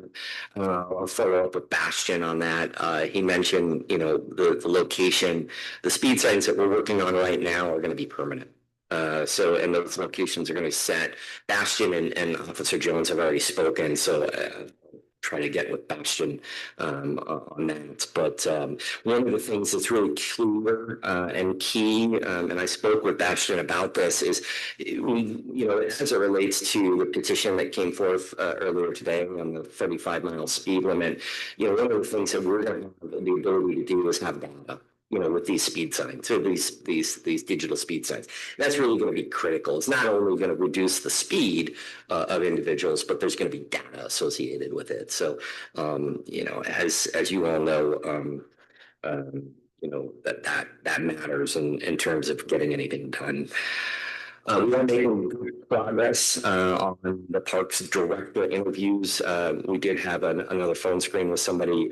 Speaker 8: I'll follow up with Bastion on that. He mentioned, the location, the speed signs that we're working on right now are going to be permanent. So, and those locations are going to set. Bastion and Officer Jones have already spoken, so try to get with Bastion on that. But one of the things that's really clear and key, and I spoke with Bastion about this, is, you know, as it relates to the petition that came forth earlier today on the 35-mile speed limit, you know, one of the things that we're going to have the ability to do is have data, you know, with these speed signs, or these digital speed signs. That's really going to be critical. It's not only going to reduce the speed of individuals, but there's going to be data associated with it. So, you know, as you all know, you know, that matters in terms of getting anything done. We are making good progress on the parks director interviews. We did have another phone screen with somebody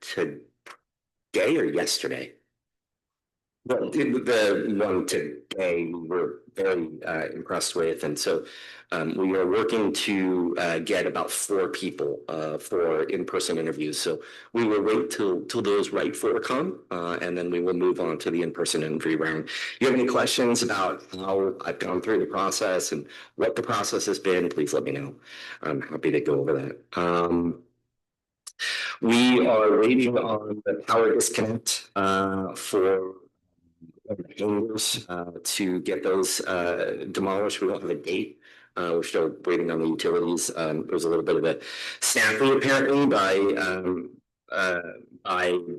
Speaker 8: today or yesterday. Well, the one today we were very impressed with, and so we are working to get about 4 people for in-person interviews. So we will wait till those right 4 come, and then we will move on to the in-person interview round. You have any questions about how I've gone through the process and what the process has been? Please let me know. I'm happy to go over that. We are waiting on the power disconnect for hangers to get those demolished. We don't have a date. We're still waiting on the utilities. There was a little bit of a snafu apparently by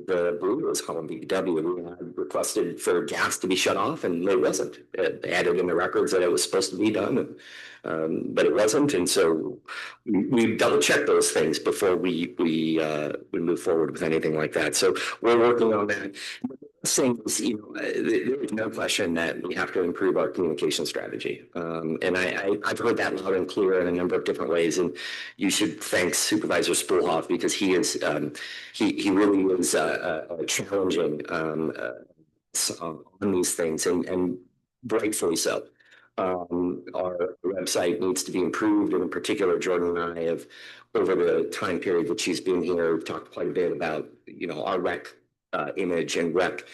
Speaker 8: the Blue was calling BPW. We had requested for gas to be shut off, and it wasn't. They added in the records that it was supposed to be done, but it wasn't. And so we double checked those things before we move forward with anything like that. So we're working on that. Saying is, you know, there is no question that we have to improve our communication strategy, and I've heard that loud and clear in a number of different ways. And you should thank Supervisor Spoolhoff, because he is he really is challenging on these things, and rightfully so. Our website needs to be improved, and in particular, Jordan and I have, over the time period that she's been here, talked quite a bit about, you know, our rec image and rec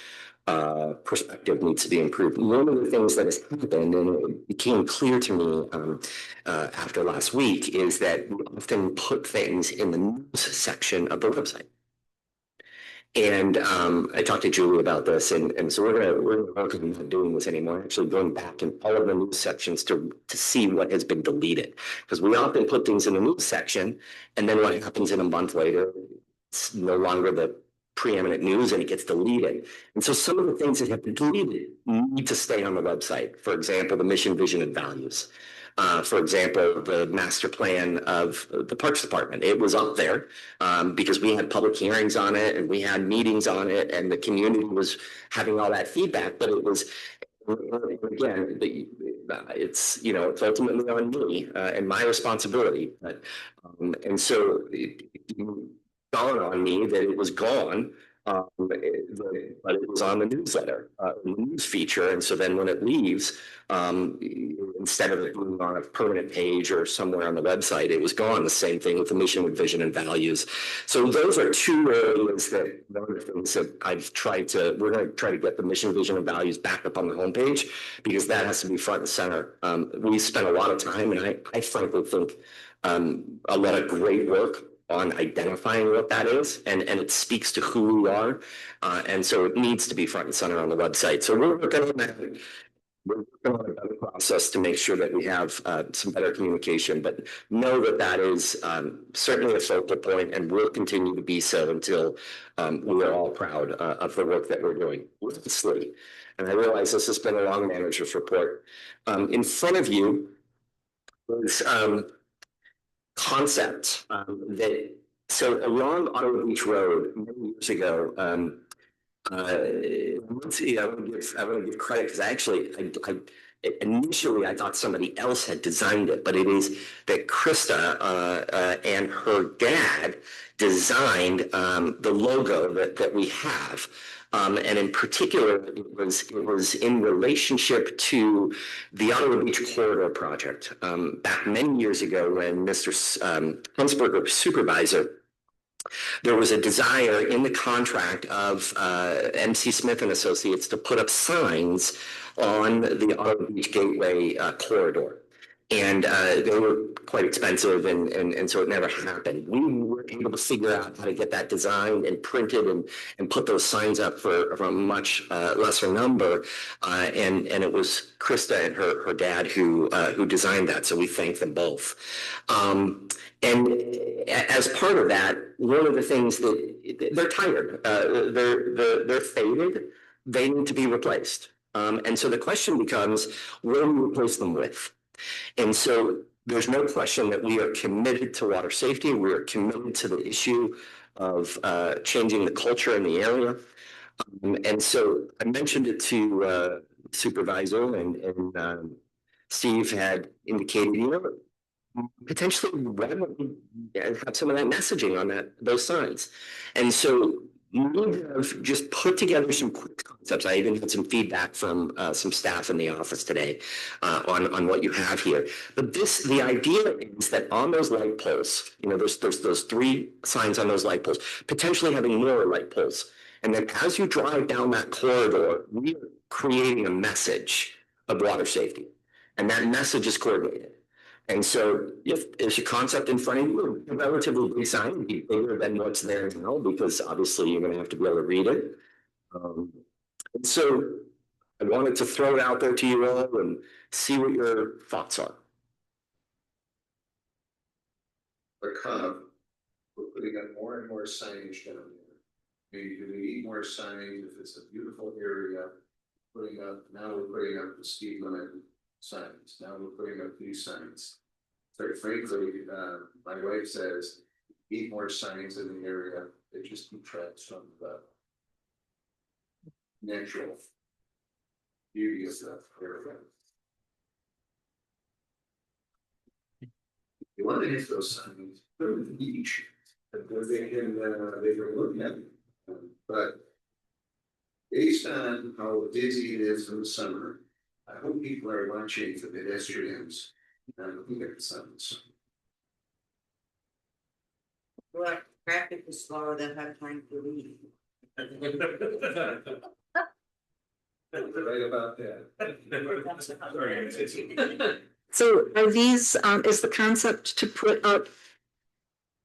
Speaker 8: perspective needs to be improved. One of the things that has happened, and it became clear to me after last week, is that we often put things in the news section of the website. And I talked to Julie about this, and so we're gonna work on not doing this anymore. Actually, going back in all of the news sections to see what has been deleted, because we often put things in the news section, and then what happens in a month later, it's no longer the preeminent news and it gets deleted. And so some of the things that have been deleted need to stay on the website. For example, the mission, vision, and values. For example, the master plan of the Parks Department. It was up there because we had public hearings on it and we had meetings on it, and the community was having all that feedback, but it was, again, it's, you know, it's ultimately on me and my responsibility. But, and so it dawned on me that it was gone, but it was on the newsletter, the news feature. And so then when it leaves, instead of it being on a permanent page or somewhere on the website, it was gone. The same thing with the mission, with vision, and values. So those are 2 areas that one of the things that we're going to try to get the mission, vision, and values back up on the homepage, because that has to be front and center. We spent a lot of time, and I frankly think a lot of great work on identifying what that is, and it speaks to who we are, and so it needs to be front and center on the website. So we're working on that. We're working on a better process to make sure that we have some better communication, but know that that is certainly a focal point, and will continue to be so until we are all proud of the work that we're doing. Lastly, and I realize this has been a long manager's report. In front of you is concept that, so along Ottawa Beach Road many years ago, let's see, I want to give credit, because initially I thought somebody else had designed it, but it is that Krista and her dad designed the logo that we have. And in particular, it was in relationship to the Ottawa Beach Corridor project. Back many years ago, when Mr. Hunsberger was supervisor, there was a desire in the contract of MC Smith and Associates to put up signs on the Auto Beach Gateway corridor. And they were quite expensive, and so it never happened. We were able to figure out how to get that designed and printed and put those signs up for a much lesser number. And it was Krista and her dad who designed that. So we thank them both. And as part of that, one of the things that they're tired, they're faded, they need to be replaced. And so the question becomes, what do we replace them with? And so there's no question that we are committed to water safety. We are committed to the issue of changing the culture in the area. And so I mentioned it to supervisor and Steve had indicated, potentially why don't we have some of that messaging on those signs. And so we have just put together some quick concepts. I even had some feedback from some staff in the office today on what you have here. But the idea is that on those light poles, there's those 3 signs on those light poles, potentially having more light poles. And then as you drive down that corridor, we are creating a message of water safety. And that message is coordinated. And so if there's a concept in front of you, a relatively big sign would be bigger than what's there now, because obviously you're going to have to be able to read it. And so I wanted to throw it out there to you all and see what your thoughts are.
Speaker 15: We're putting up more and more signage down there. Maybe do we need more signage if it's a beautiful area? Now we're putting up the speed limit signs. Now we're putting up these signs. Very frankly, my wife says, need more signs in the area. They just detract from the natural beauty of the area. You want to hit those signs, put them at the beach, and they can look at them. But based on how busy it is in the summer, I hope people are watching for pedestrians and looking at the signs.
Speaker 14: Well, traffic is slower than have time to read.
Speaker 15: Right about that.
Speaker 13: So are these, is the concept to put up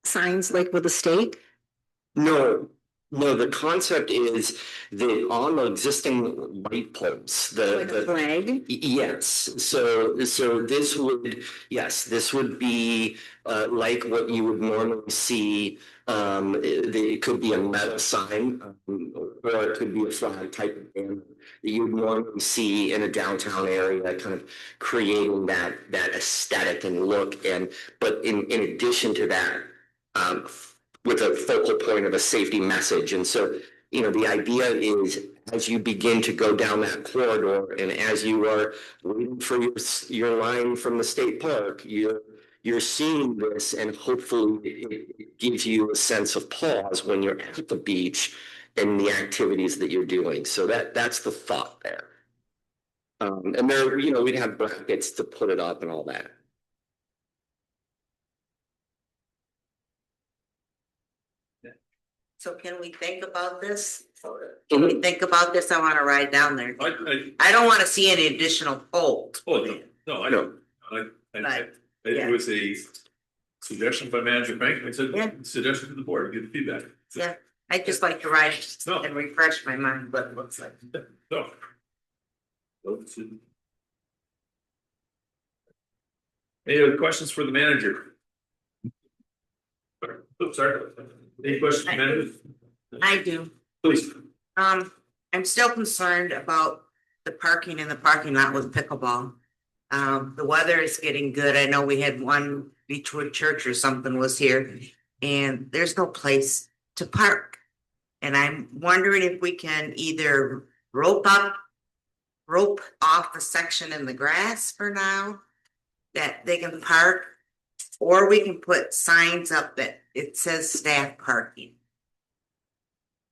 Speaker 13: signs like with a stake?
Speaker 8: No, the concept is that on the existing light poles,
Speaker 13: Like a flag?
Speaker 8: Yes, so this would be like what you would normally see. It could be a metal sign, or it could be a flag type of banner that you would normally see in a downtown area, kind of creating that aesthetic and look. But in addition to that, with a focal point of a safety message. And so, the idea is as you begin to go down that corridor and as you are waiting for your line from the state park, you're seeing this, and hopefully it gives you a sense of pause when you're at the beach and the activities that you're doing. So that's the thought there. And there, we'd have brackets to put it up and all that.
Speaker 14: So can we think about this? Can we think about this? I want to ride down there. I don't want to see any additional poles.
Speaker 2: Oh, no, I don't. It was a suggestion by Manager Frank. I said, suggestion to the board, get the feedback.
Speaker 14: Yeah, I'd just like to ride and refresh my mind, but
Speaker 2: What's that? No. Any other questions for the manager? Oops, sorry. Any questions, manager?
Speaker 14: I do.
Speaker 2: Please.
Speaker 14: I'm still concerned about the parking in the parking lot with pickleball. The weather is getting good. I know we had one Beechwood Church or something was here, and there's no place to park. And I'm wondering if we can either rope off the section in the grass for now that they can park, or we can put signs up that it says staff parking.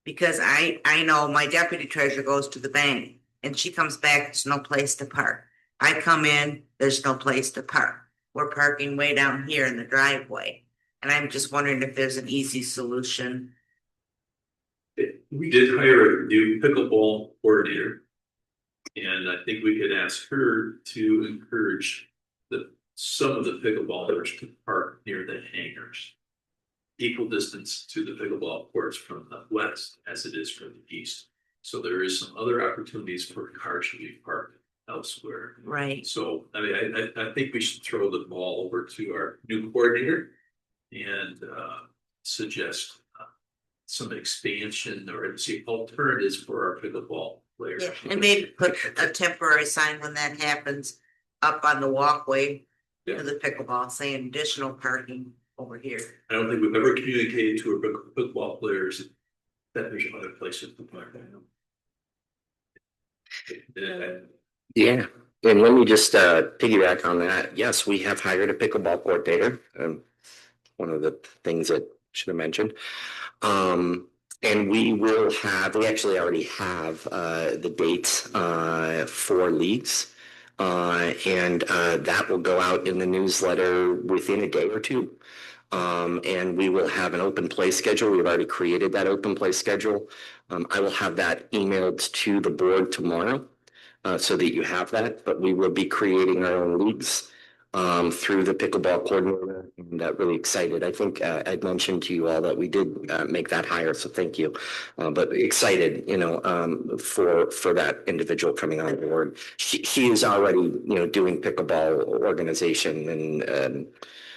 Speaker 14: Because I know my deputy treasurer goes to the bank and she comes back, there's no place to park. I come in, there's no place to park. We're parking way down here in the driveway. And I'm just wondering if there's an easy solution.
Speaker 2: We did hire a new pickleball coordinator. And I think we could ask her to encourage some of the pickleballers to park near the hangars. Equal distance to the pickleball courts from the west as it is from the east. So there is some other opportunities for cars to be parked elsewhere.
Speaker 14: Right.
Speaker 2: So I mean, I think we should throw the ball over to our new coordinator and suggest some expansion or see alternatives for our pickleball players.
Speaker 14: Yeah, and maybe put a temporary sign when that happens up on the walkway to the pickleball saying additional parking over here.
Speaker 2: I don't think we've ever communicated to our pickleball players that there's other places to park.
Speaker 8: Yeah, and let me just piggyback on that. Yes, we have hired a pickleball coordinator. One of the things that should have mentioned. And we actually already have the dates for leagues. And that will go out in the newsletter within a day or two. And we will have an open play schedule. We've already created that open play schedule. I will have that emailed to the board tomorrow so that you have that. But we will be creating our own leagues through the pickleball coordinator. And really excited. I think I'd mentioned to you all that we did make that hire, so thank you. But excited, for that individual coming on board. She is already, doing pickleball organization and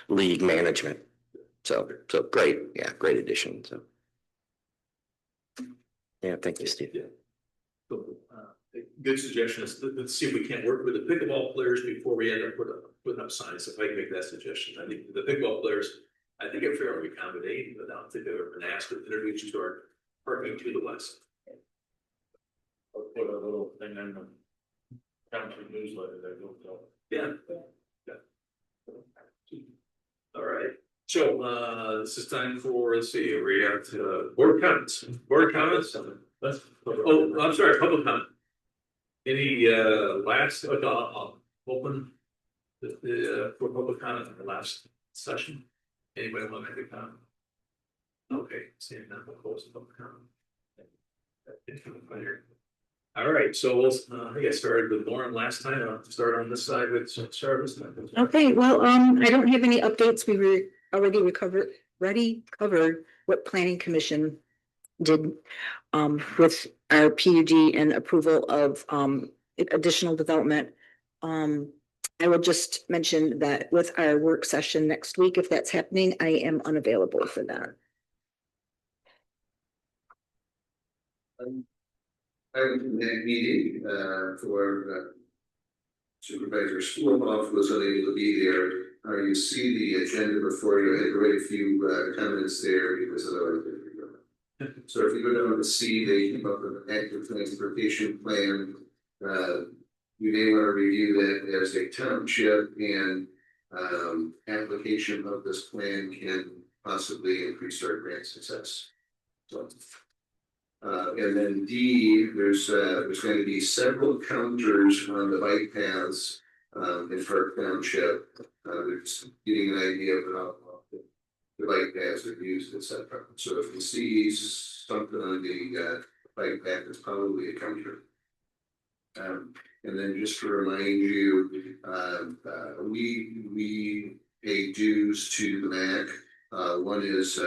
Speaker 8: league management. So great, yeah, great addition. So yeah, thank you, Steve.
Speaker 2: So, good suggestion is let's see if we can't work with the pickleball players before we end up putting up signs. If I can make that suggestion, I think the pickleball players, I think are fairly accommodating, but I don't think they've ever been asked to introduce to our parking to the west.
Speaker 5: I'll put a little thing in the township newsletter that goes out.
Speaker 2: Yeah. All right. So this is time for, let's see, we have board comments. Board comments. Oh, I'm sorry, public comment. Any last open for public comment in the last session? Anybody want to make a comment? Okay, seeing none, we'll close the public comment. All right, so we'll I think I started with Lauren last time. I'll start on this side with Jarvis.
Speaker 13: Okay, well, I don't have any updates. We were already covered what planning commission did with our PUD and approval of additional development. I will just mention that with our work session next week, if that's happening, I am unavailable for that.
Speaker 15: I went to that meeting for Supervisor Schoolhoff was unable to be there. You see the agenda before you. I had quite a few comments there because otherwise. So if you go down to C, they came up with an active transportation plan. You may want to review that as a township, and application of this plan can possibly increase our grant success. So. And then D, there's going to be several counters on the bike paths in Park Township. There's getting an idea of how the bike paths are used, etc. So if you see something on the bike path, it's probably a counter. And then just to remind you, we pay dues to the MAC. One is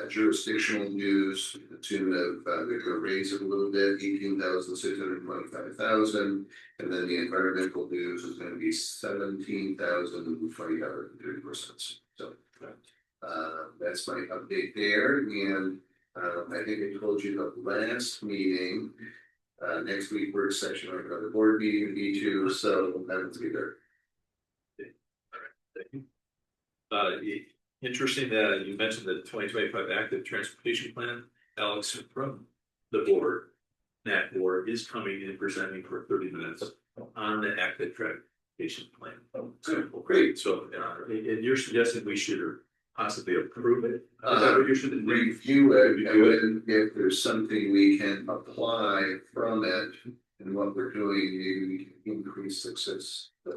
Speaker 15: jurisdictional dues to the tune of they're going to raise it a little bit, 18,625,000, and then the environmental dues is going to be $17,020.30. So that's my update there, and I think I told you the last meeting. Next week work session, we're going to board meeting in D2, so that's be there.
Speaker 2: Thank you. Interesting that you mentioned the 2025 active transportation plan. Alex from the board, NAC board, is coming and presenting for 30 minutes on the active transportation plan. So great. So and you're suggesting we should possibly approve it? Is that what you should
Speaker 15: review it? And if there's something we can apply from it and what we're doing, maybe we can increase the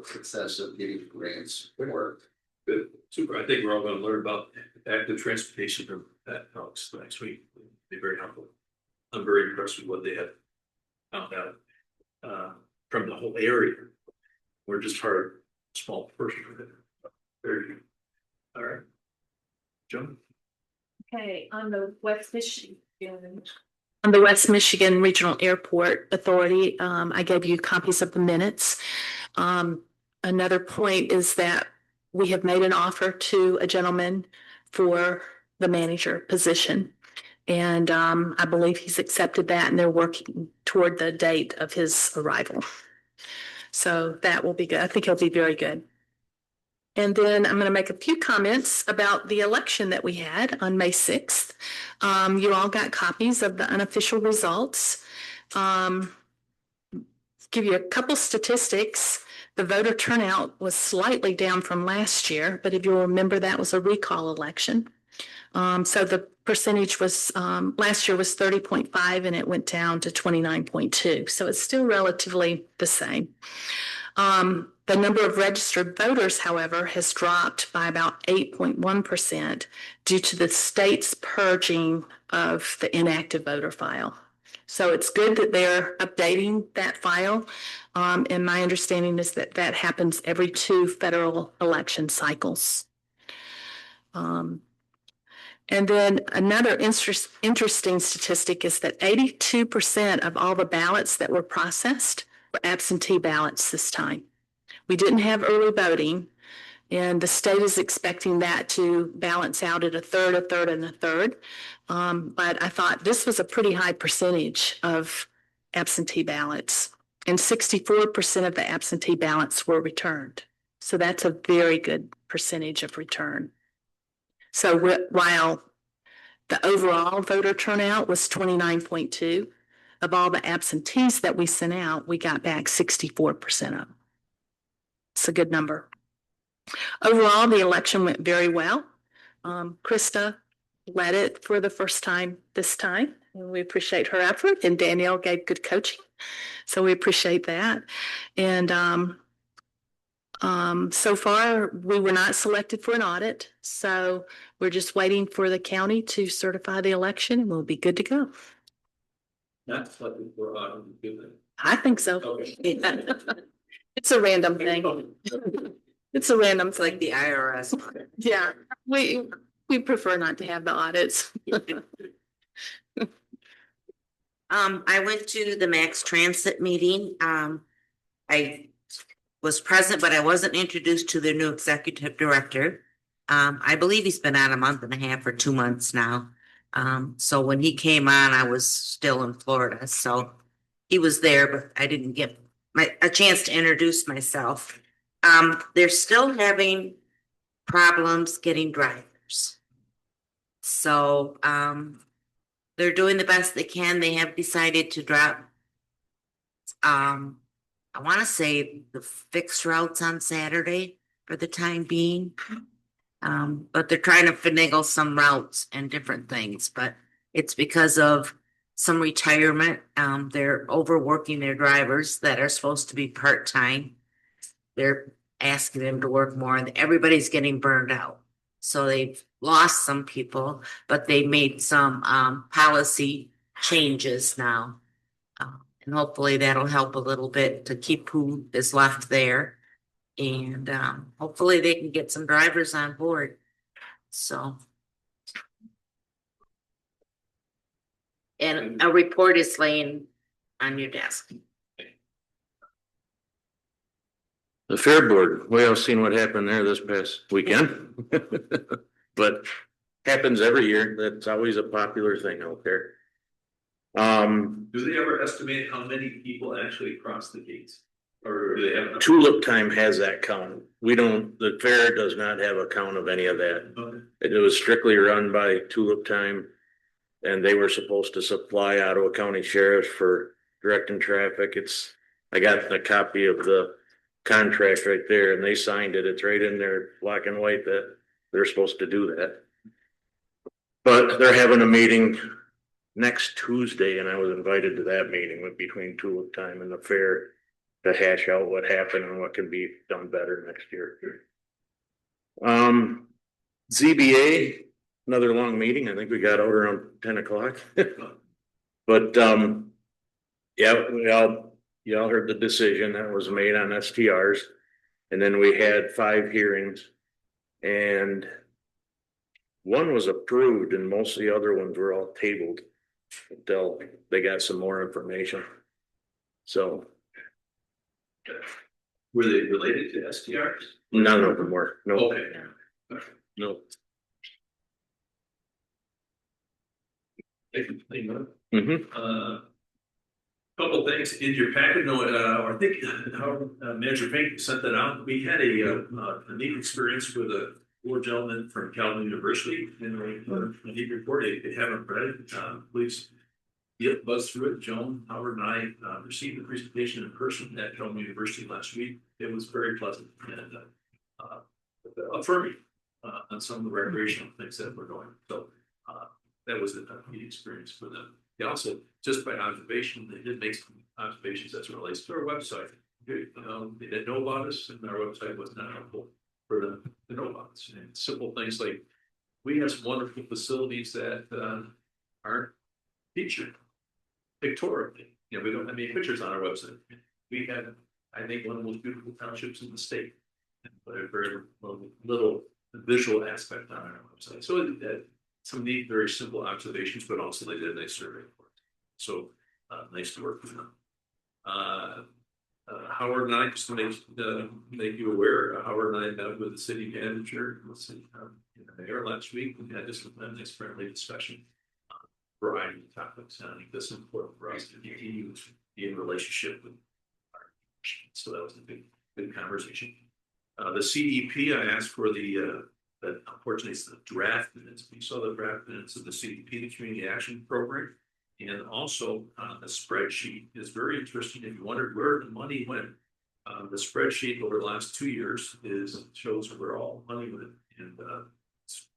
Speaker 15: success of getting grants for it.
Speaker 2: Good, super. I think we're all gonna learn about active transportation from that talks next week. Be very helpful. I'm very impressed with what they have found out from the whole area. We're just part of a small portion of it. Very good. All right. Joan?
Speaker 6: Okay, on the West Michigan. On the West Michigan Regional Airport Authority, I gave you copies of the minutes. Another point is that we have made an offer to a gentleman for the manager position. And I believe he's accepted that and they're working toward the date of his arrival. So that will be good. I think he'll be very good. And then I'm going to make a few comments about the election that we had on May 6th. You all got copies of the unofficial results. Give you a couple statistics. The voter turnout was slightly down from last year, but if you'll remember, that was a recall election. So the percentage was, last year was 30.5 and it went down to 29.2. So it's still relatively the same. The number of registered voters, however, has dropped by about 8.1% due to the state's purging of the inactive voter file. So it's good that they're updating that file. And my understanding is that that happens every 2 federal election cycles. And then another interesting statistic is that 82% of all the ballots that were processed were absentee ballots this time. We didn't have early voting, and the state is expecting that to balance out at a third, and a third. But I thought this was a pretty high percentage of absentee ballots, and 64% of the absentee ballots were returned. So that's a very good percentage of return. So while the overall voter turnout was 29.2, of all the absentees that we sent out, we got back 64% of them. It's a good number. Overall, the election went very well. Krista led it for the first time this time, and we appreciate her effort, and Danielle gave good coaching. So we appreciate that. And so far, we were not selected for an audit. So we're just waiting for the county to certify the election and we'll be good to go.
Speaker 2: Not selected for audit.
Speaker 6: I think so.
Speaker 2: Okay.
Speaker 6: It's a random thing. It's a random thing.
Speaker 14: Like the IRS.
Speaker 6: Yeah, we prefer not to have the audits.
Speaker 14: I went to the Max Transit meeting. I was present, but I wasn't introduced to their new executive director. I believe he's been on a month and a half or 2 months now. So when he came on, I was still in Florida. So he was there, but I didn't get a chance to introduce myself. They're still having problems getting drivers. So they're doing the best they can. They have decided to drop I want to say the fixed routes on Saturday for the time being. But they're trying to finagle some routes and different things, but it's because of some retirement. They're overworking their drivers that are supposed to be part-time. They're asking them to work more and everybody's getting burned out. So they've lost some people, but they made some policy changes now. And hopefully that'll help a little bit to keep who is left there. And hopefully they can get some drivers on board. So. And a report is laying on your desk.
Speaker 5: The Fair Board, we all seen what happened there this past weekend. But happens every year. That's always a popular thing out there.
Speaker 2: Do they ever estimate how many people actually cross the gates? Or do they have?
Speaker 5: Tulip Time has that count. We don't, the fair does not have a count of any of that.
Speaker 2: Okay.
Speaker 5: It was strictly run by Tulip Time. And they were supposed to supply Ottawa County Sheriff for directing traffic. I got a copy of the contract right there and they signed it. It's right in there, black and white, that they're supposed to do that. But they're having a meeting next Tuesday and I was invited to that meeting with between Tulip Time and the fair to hash out what happened and what can be done better next year. ZBA, another long meeting. I think we got out around 10 o'clock. But, yeah, y'all heard the decision that was made on STRs. And then we had 5 hearings. And one was approved and most of the other ones were all tabled until they got some more information. So.
Speaker 2: Were they related to STRs?
Speaker 5: None of them were. No.
Speaker 2: Okay.
Speaker 5: No.
Speaker 2: Couple things in your packet, no, I think how Manager Fink sent that out. We had a neat experience with a 4 gentlemen from Calvin University in a neat report. If you haven't read it, please buzz through it. Joan, Howard, and I received the presentation in person at Calvin University last week. It was very pleasant and affirming on some of the recreational things that we're doing. So that was a neat experience for them. They also, just by observation, they did make some observations as it relates to our website. They didn't know about us, and our website was not helpful for them to know about us. And simple things like we have some wonderful facilities that aren't featured pictorially. You know, we don't have any pictures on our website. We have, I think, one of the most beautiful townships in the state, but a very little visual aspect on our website. So some neat, very simple observations, but also they did a nice survey for it. So nice to work with them. Howard and I, just to make you aware, Howard and I met with the city manager and the mayor last week. We had just a nice friendly discussion on a variety of topics. And I think this is important for us to continue to be in relationship with our commission. So that was a good conversation. The CEP, I asked for that unfortunately it's the draft minutes. We saw the draft minutes of the CEP, the Community Action Program. And also the spreadsheet is very interesting. If you wondered where the money went, the spreadsheet over the last 2 years shows where all money went. And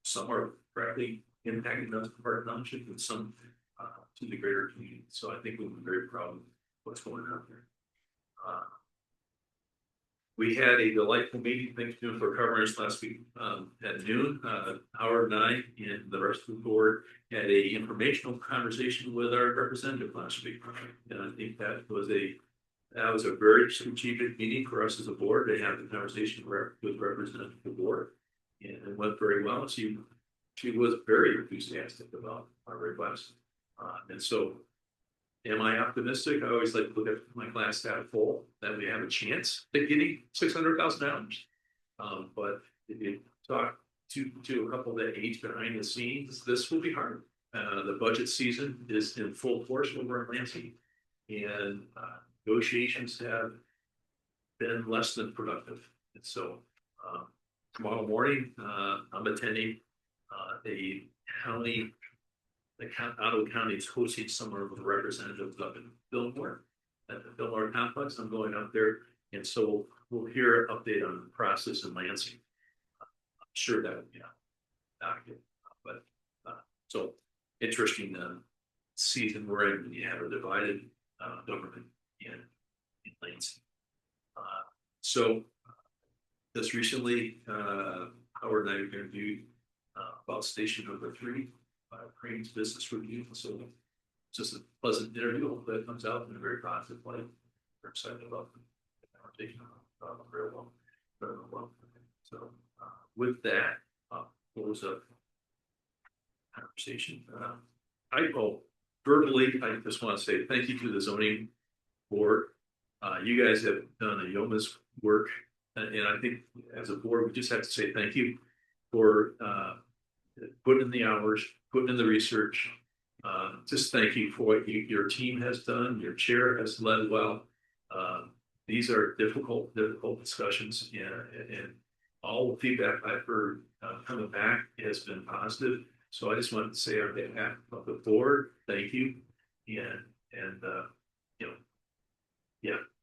Speaker 2: some are directly impacting us in our township and some to the greater community. So I think we'll be very proud of what's going on there. We had a delightful meeting. Thanks to for covering us last week at noon. Howard and I and the rest of the board had a informational conversation with our representative last week, and I think that was a very strategic meeting for us as a board to have the conversation with representative of the board, and it went very well. She was very enthusiastic about our request, and so. Am I optimistic? I always like to look at my glass half full that we have a chance at getting $600,000. But if you talk to a couple that age behind the scenes, this will be hard. The budget season is in full force over in Lansing, and negotiations have been less than productive. And so tomorrow morning, I'm attending a county. Ottawa County is hosting summer with representatives up in Fillmore at the Fillmore complex. I'm going up there, and so we'll hear an update on the process in Lansing. I'm sure that would be accurate, but so interesting season we're in when you have a divided government in Lansing. So just recently, Howard and I interviewed about station number 3. Crane's business review. So just a pleasant interview that comes out in a very positive light. We're excited about the conversation very well. So with that, close up conversation. Verbally, I just want to say thank you to the zoning board. You guys have done a yeoman's work, and I think as a board, we just have to say thank you for putting in the hours, putting in the research. Just thank you for what your team has done. Your chair has led well. These are difficult discussions, and all the feedback I've heard coming back has been positive. So I just wanted to say on behalf of the board, thank you, and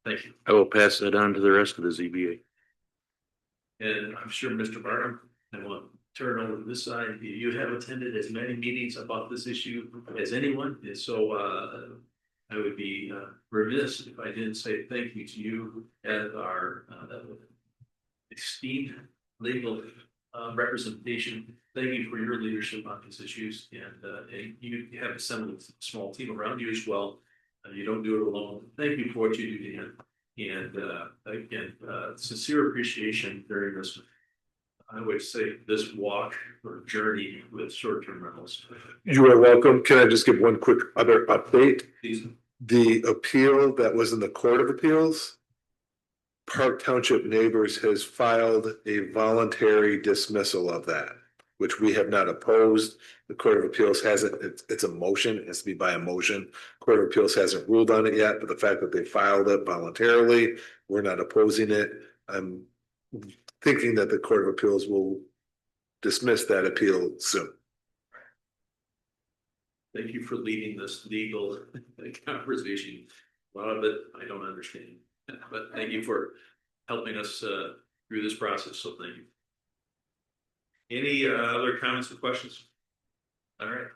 Speaker 2: thank you.
Speaker 5: I will pass that on to the rest of the ZBA.
Speaker 2: And I'm sure Mr. Barham, I want to turn over to this side. You have attended as many meetings about this issue as anyone, and so I would be remiss if I didn't say thank you to you as our esteemed legal representation. Thank you for your leadership on these issues, and you have assembled a small team around you as well. You don't do it alone. Thank you for what you do, Dan. And again, sincere appreciation during this, I would say, this walk or journey with short-term rentals.
Speaker 7: You are welcome. Can I just give one quick other update?
Speaker 2: Please.
Speaker 7: The appeal that was in the Court of Appeals, Park Township Neighbors has filed a voluntary dismissal of that, which we have not opposed. The Court of Appeals hasn't, it's a motion, it has to be by a motion. Court of Appeals hasn't ruled on it yet, but the fact that they filed it voluntarily, we're not opposing it. I'm thinking that the Court of Appeals will dismiss that appeal soon.
Speaker 2: Thank you for leading this legal conversation. A lot of it I don't understand, but thank you for helping us through this process. So thank you. Any other comments or questions? All right,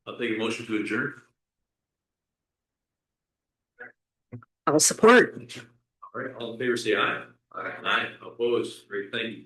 Speaker 2: I'll take a motion to adjourn.
Speaker 11: I'll support.
Speaker 2: All right, all in favor, say aye. Aye. Opposed? Great, thank you.